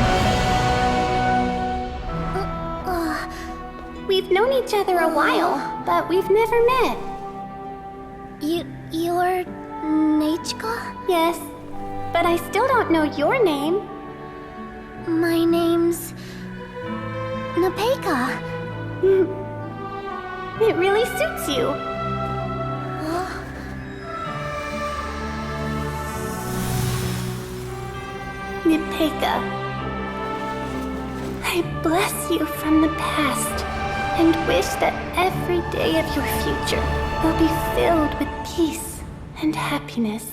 We've known each other a while, but we've never met. You're Nechka? Yes, but I still don't know your name. My name's Nepeka. It really suits you. Nepeka, I bless you from the past and wish that every day of your future will be filled with peace and happiness.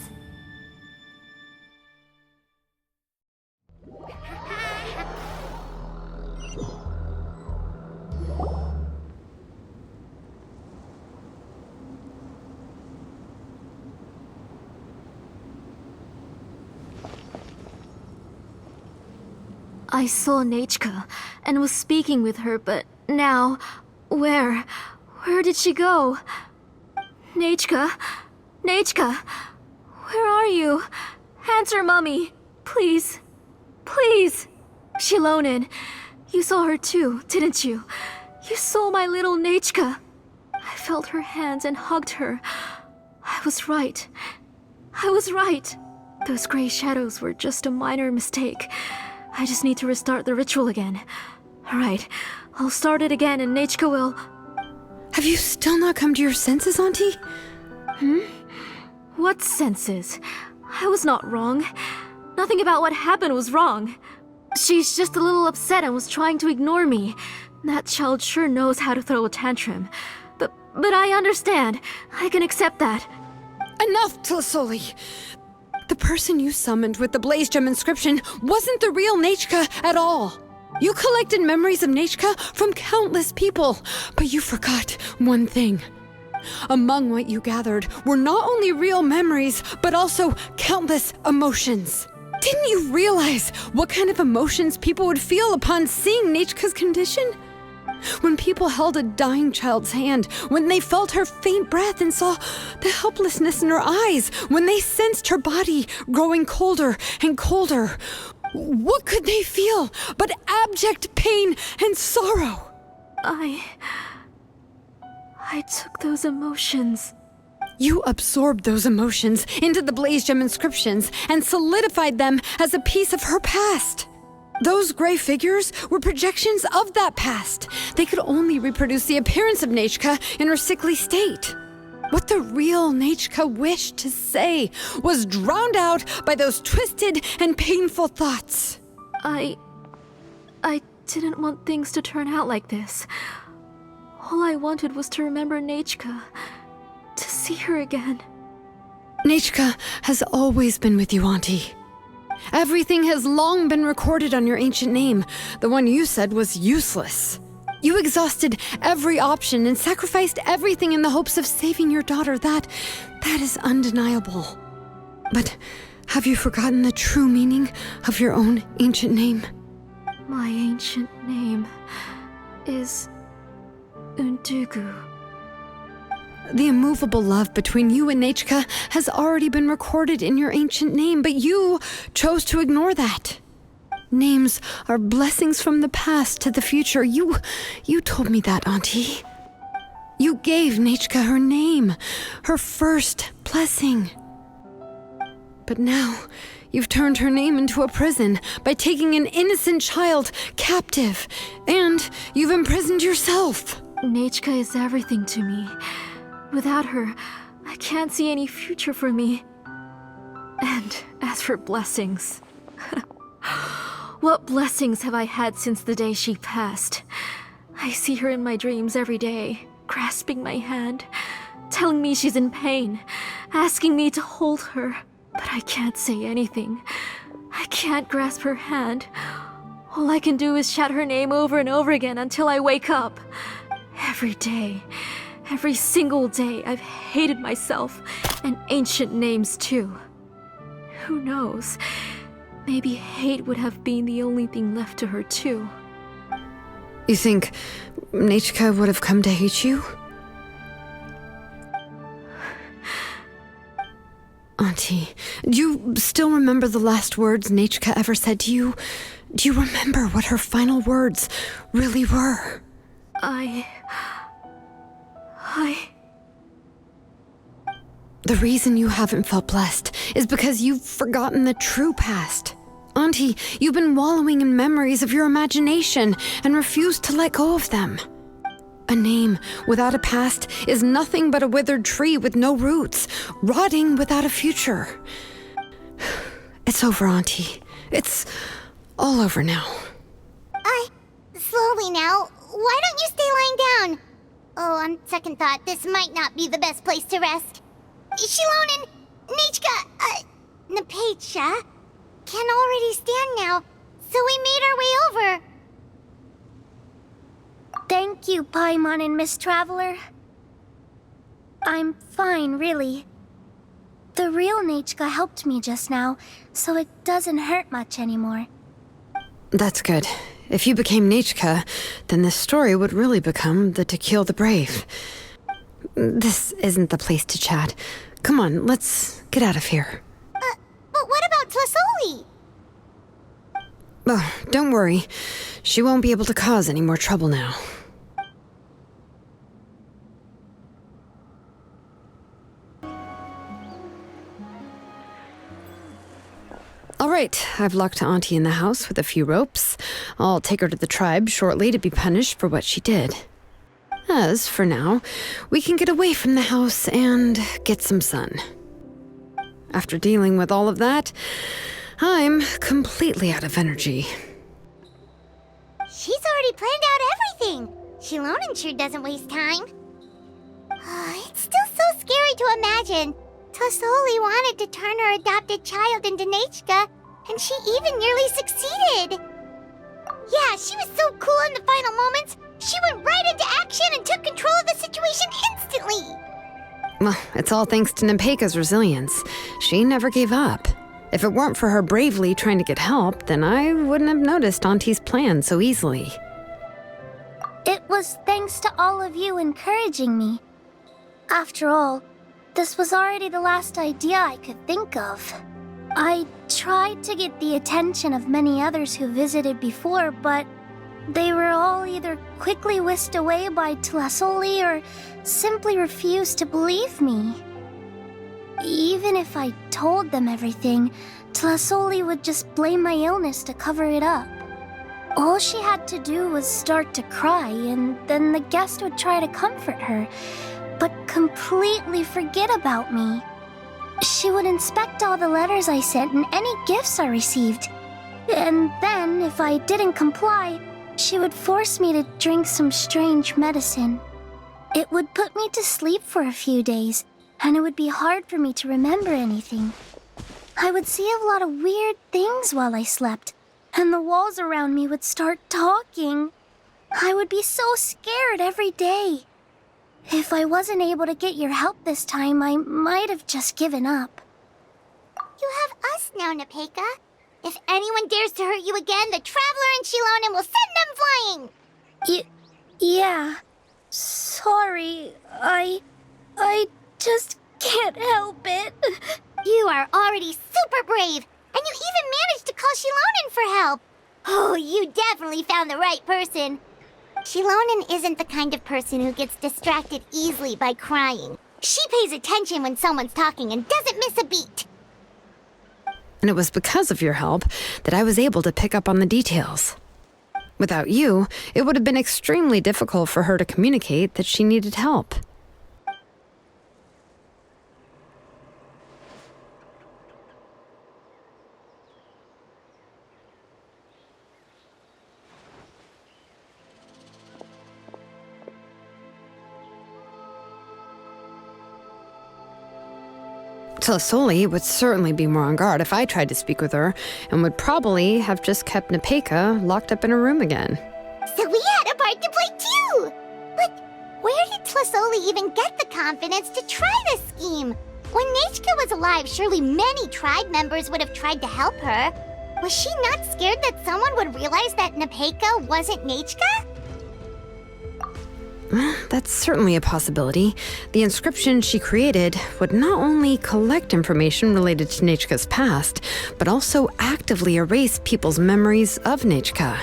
I saw Nechka and was speaking with her, but now, where did she go? Nechka? Nechka? Where are you? Answer, Mommy. Please. Please. Shilonen, you saw her too, didn't you? You saw my little Nechka. I felt her hands and hugged her. I was right. I was right. Those gray shadows were just a minor mistake. I just need to restart the ritual again. Alright, I'll start it again and Nechka will... Have you still not come to your senses, Auntie? What senses? I was not wrong. Nothing about what happened was wrong. She's just a little upset and was trying to ignore me. That child sure knows how to throw a tantrum. But I understand. I can accept that. Enough, Tlasoli! The person you summoned with the Blaze Gem inscription wasn't the real Nechka at all. You collected memories of Nechka from countless people, but you forgot one thing. Among what you gathered were not only real memories, but also countless emotions. Didn't you realize what kind of emotions people would feel upon seeing Nechka's condition? When people held a dying child's hand, when they felt her faint breath and saw the helplessness in her eyes, when they sensed her body growing colder and colder, what could they feel but abject pain and sorrow? I took those emotions. You absorbed those emotions into the Blaze Gem inscriptions and solidified them as a piece of her past. Those gray figures were projections of that past. They could only reproduce the appearance of Nechka in her sickly state. What the real Nechka wished to say was drowned out by those twisted and painful thoughts. I didn't want things to turn out like this. All I wanted was to remember Nechka, to see her again. Nechka has always been with you, Auntie. Everything has long been recorded on your ancient name. The one you said was useless. You exhausted every option and sacrificed everything in the hopes of saving your daughter. That is undeniable. But have you forgotten the true meaning of your own ancient name? My ancient name is Undugu. The immovable love between you and Nechka has already been recorded in your ancient name, but you chose to ignore that. Names are blessings from the past to the future. You told me that, Auntie. You gave Nechka her name, her first blessing. But now, you've turned her name into a prison by taking an innocent child captive, and you've imprisoned yourself. Nechka is everything to me. Without her, I can't see any future for me. And as for blessings... What blessings have I had since the day she passed? I see her in my dreams every day, grasping my hand, telling me she's in pain, asking me to hold her. But I can't say anything. I can't grasp her hand. All I can do is shout her name over and over again until I wake up. Every day, every single day, I've hated myself, and ancient names too. Who knows? Maybe hate would have been the only thing left to her too. You think Nechka would have come to hate you? Auntie, do you still remember the last words Nechka ever said to you? Do you remember what her final words really were? The reason you haven't felt blessed is because you've forgotten the true past. Auntie, you've been wallowing in memories of your imagination and refused to let go of them. A name without a past is nothing but a withered tree with no roots, rotting without a future. It's over, Auntie. It's all over now. Slowly now. Why don't you stay lying down? Oh, on second thought, this might not be the best place to rest. Shilonen, Nechka, Napecha can already stand now, so we made our way over. Thank you, Paimon and Miss Traveler. I'm fine, really. The real Nechka helped me just now, so it doesn't hurt much anymore. That's good. If you became Nechka, then this story would really become the To Kill the Brave. This isn't the place to chat. Come on, let's get out of here. But what about Tlasoli? Oh, don't worry. She won't be able to cause any more trouble now. right, I've locked Auntie in the house with a few ropes. I'll take her to the tribe shortly to be punished for what she did. As for now, we can get away from the house and get some sun. After dealing with all of that, I'm completely out of energy. She's already planned out everything. Shilonen sure doesn't waste time. It's still so scary to imagine. Tlasoli wanted to turn her adopted child into Nechka, and she even nearly succeeded. Yeah, she was so cool in the final moments. She went right into action and took control of the situation instantly. Well, it's all thanks to Nepeka's resilience. She never gave up. If it weren't for her bravely trying to get help, then I wouldn't have noticed Auntie's plan so easily. It was thanks to all of you encouraging me. After all, this was already the last idea I could think of. I tried to get the attention of many others who visited before, but they were all either quickly whisked away by Tlasoli or simply refused to believe me. Even if I told them everything, Tlasoli would just blame my illness to cover it up. All she had to do was start to cry, and then the guest would try to comfort her, but completely forget about me. She would inspect all the letters I sent and any gifts I received. And then, if I didn't comply, she would force me to drink some strange medicine. It would put me to sleep for a few days, and it would be hard for me to remember anything. I would see a lot of weird things while I slept, and the walls around me would start talking. I would be so scared every day. If I wasn't able to get your help this time, I might have just given up. You have us now, Nepeka. If anyone dares to hurt you again, the Traveler and Shilonen will send them flying! Yeah. Sorry, I just can't help it. You are already super brave, and you even managed to call Shilonen for help. Oh, you definitely found the right person. Shilonen isn't the kind of person who gets distracted easily by crying. She pays attention when someone's talking and doesn't miss a beat. And it was because of your help that I was able to pick up on the details. Without you, it would have been extremely difficult for her to communicate that she needed help. Tlasoli would certainly be more on guard if I tried to speak with her, and would probably have just kept Nepeka locked up in her room again. So we had a part to play too! But where did Tlasoli even get the confidence to try this scheme? When Nechka was alive, surely many tribe members would have tried to help her. Was she not scared that someone would realize that Nepeka wasn't Nechka? That's certainly a possibility. The inscription she created would not only collect information related to Nechka's past, but also actively erase people's memories of Nechka.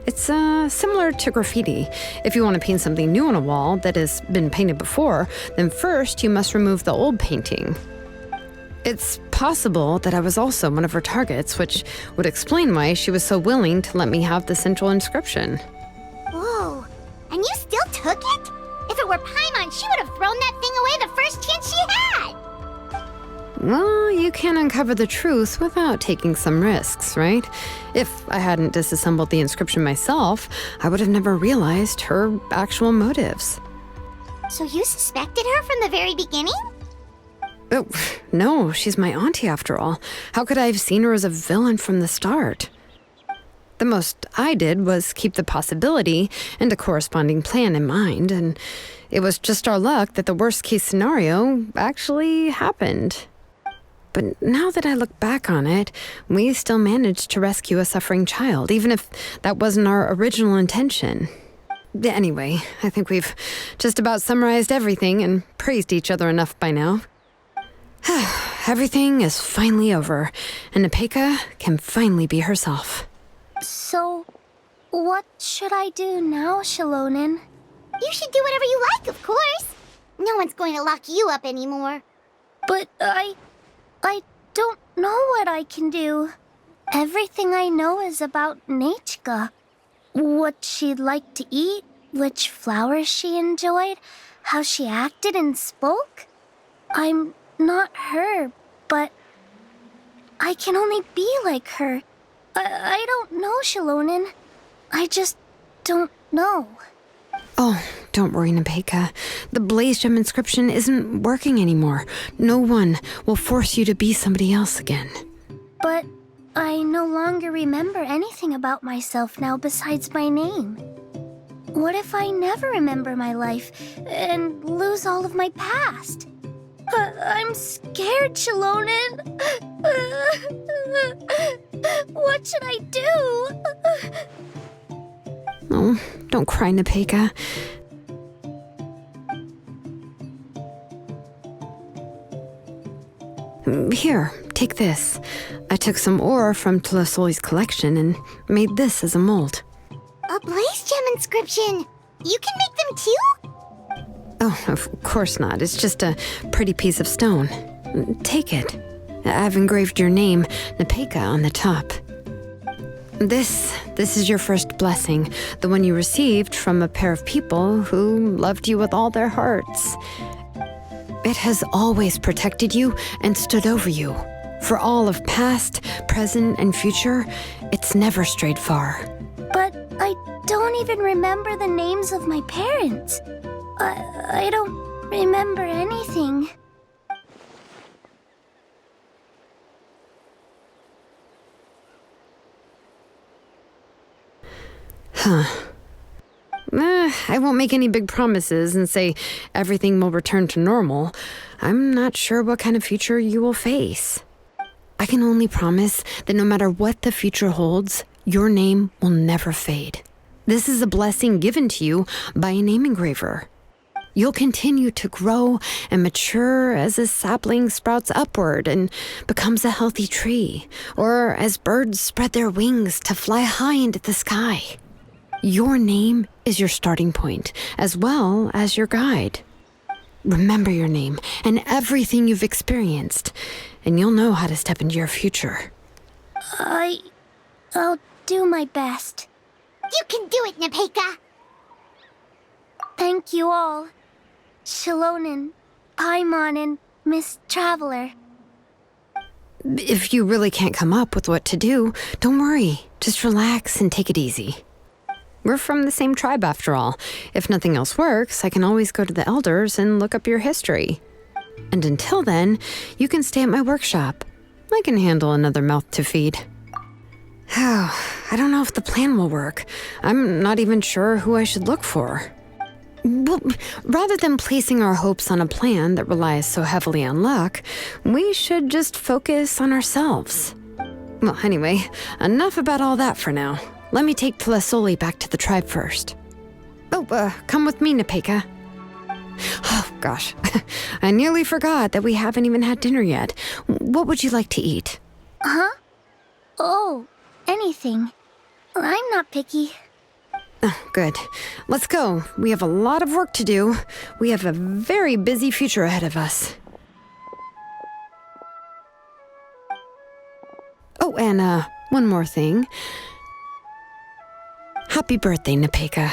It's similar to graffiti. If you want to paint something new on a wall that has been painted before, then first you must remove the old painting. It's possible that I was also one of her targets, which would explain why she was so willing to let me have the central inscription. Whoa, and you still took it? If it were Paimon, she would have thrown that thing away the first chance she had! Well, you can't uncover the truth without taking some risks, right? If I hadn't disassembled the inscription myself, I would have never realized her actual motives. So you suspected her from the very beginning? Oh, no, she's my auntie after all. How could I have seen her as a villain from the start? The most I did was keep the possibility and a corresponding plan in mind, and it was just our luck that the worst-case scenario actually happened. But now that I look back on it, we still managed to rescue a suffering child, even if that wasn't our original intention. Anyway, I think we've just about summarized everything and praised each other enough by now. Everything is finally over, and Nepeka can finally be herself. So, what should I do now, Shilonen? You should do whatever you like, of course. No one's going to lock you up anymore. But I don't know what I can do. Everything I know is about Nechka. What she liked to eat, which flowers she enjoyed, how she acted and spoke. I'm not her, but I can only be like her. I don't know, Shilonen. I just don't know. Oh, don't worry, Nepeka. The Blaze Gem inscription isn't working anymore. No one will force you to be somebody else again. But I no longer remember anything about myself now besides my name. What if I never remember my life and lose all of my past? I'm scared, Shilonen. What should I do? Oh, don't cry, Nepeka. Here, take this. I took some ore from Tlasoli's collection and made this as a mold. A Blaze Gem inscription! You can make them too? Oh, of course not. It's just a pretty piece of stone. Take it. I've engraved your name, Nepeka, on the top. This is your first blessing, the one you received from a pair of people who loved you with all their hearts. It has always protected you and stood over you. For all of past, present, and future, it's never strayed far. But I don't even remember the names of my parents. I don't remember anything. I won't make any big promises and say everything will return to normal. I'm not sure what kind of future you will face. I can only promise that no matter what the future holds, your name will never fade. This is a blessing given to you by a name engraver. You'll continue to grow and mature as a sapling sprouts upward and becomes a healthy tree, or as birds spread their wings to fly high into the sky. Your name is your starting point, as well as your guide. Remember your name and everything you've experienced, and you'll know how to step into your future. I'll do my best. You can do it, Nepeka! Thank you all. Shilonen, Paimon, and Miss Traveler. If you really can't come up with what to do, don't worry. Just relax and take it easy. We're from the same tribe after all. If nothing else works, I can always go to the elders and look up your history. And until then, you can stay at my workshop. I can handle another mouth to feed. I don't know if the plan will work. I'm not even sure who I should look for. Well, rather than placing our hopes on a plan that relies so heavily on luck, we should just focus on ourselves. Well, anyway, enough about all that for now. Let me take Tlasoli back to the tribe first. Oh, come with me, Nepeka. Oh, gosh. I nearly forgot that we haven't even had dinner yet. What would you like to eat? Huh? Oh, anything. I'm not picky. Oh, good. Let's go. We have a lot of work to do. We have a very busy future ahead of us. Oh, and one more thing. Happy birthday, Nepeka.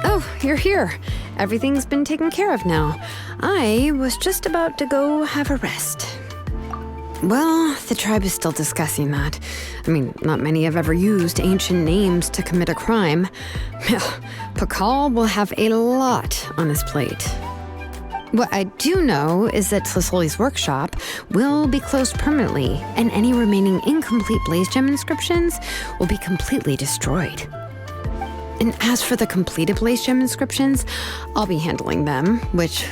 Oh, you're here. Everything's been taken care of now. I was just about to go have a rest. Well, the tribe is still discussing that. I mean, not many have ever used ancient names to commit a crime. Pakal will have a lot on his plate. What I do know is that Tlasoli's workshop will be closed permanently, and any remaining incomplete Blaze Gem inscriptions will be completely destroyed. And as for the completed Blaze Gem inscriptions, I'll be handling them, which,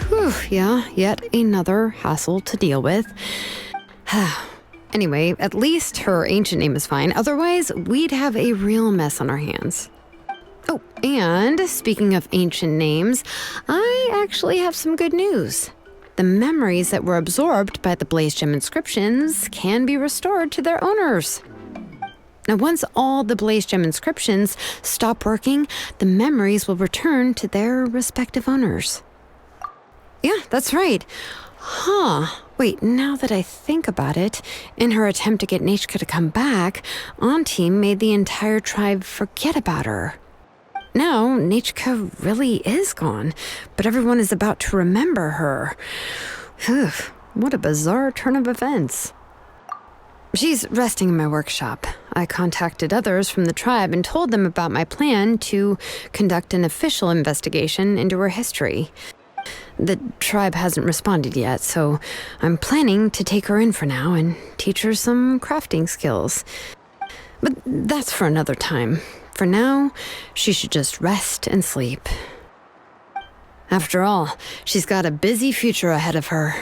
yet another hassle to deal with. Anyway, at least her ancient name is fine. Otherwise, we'd have a real mess on our hands. Oh, and speaking of ancient names, I actually have some good news. The memories that were absorbed by the Blaze Gem inscriptions can be restored to their owners. Now, once all the Blaze Gem inscriptions stop working, the memories will return to their respective owners. Yeah, that's right. Wait, now that I think about it, in her attempt to get Nechka to come back, Auntie made the entire tribe forget about her. Now, Nechka really is gone, but everyone is about to remember her. Phew, what a bizarre turn of events. She's resting in my workshop. I contacted others from the tribe and told them about my plan to conduct an official investigation into her history. The tribe hasn't responded yet, so I'm planning to take her in for now and teach her some crafting skills. But that's for another time. For now, she should just rest and sleep. After all, she's got a busy future ahead of her.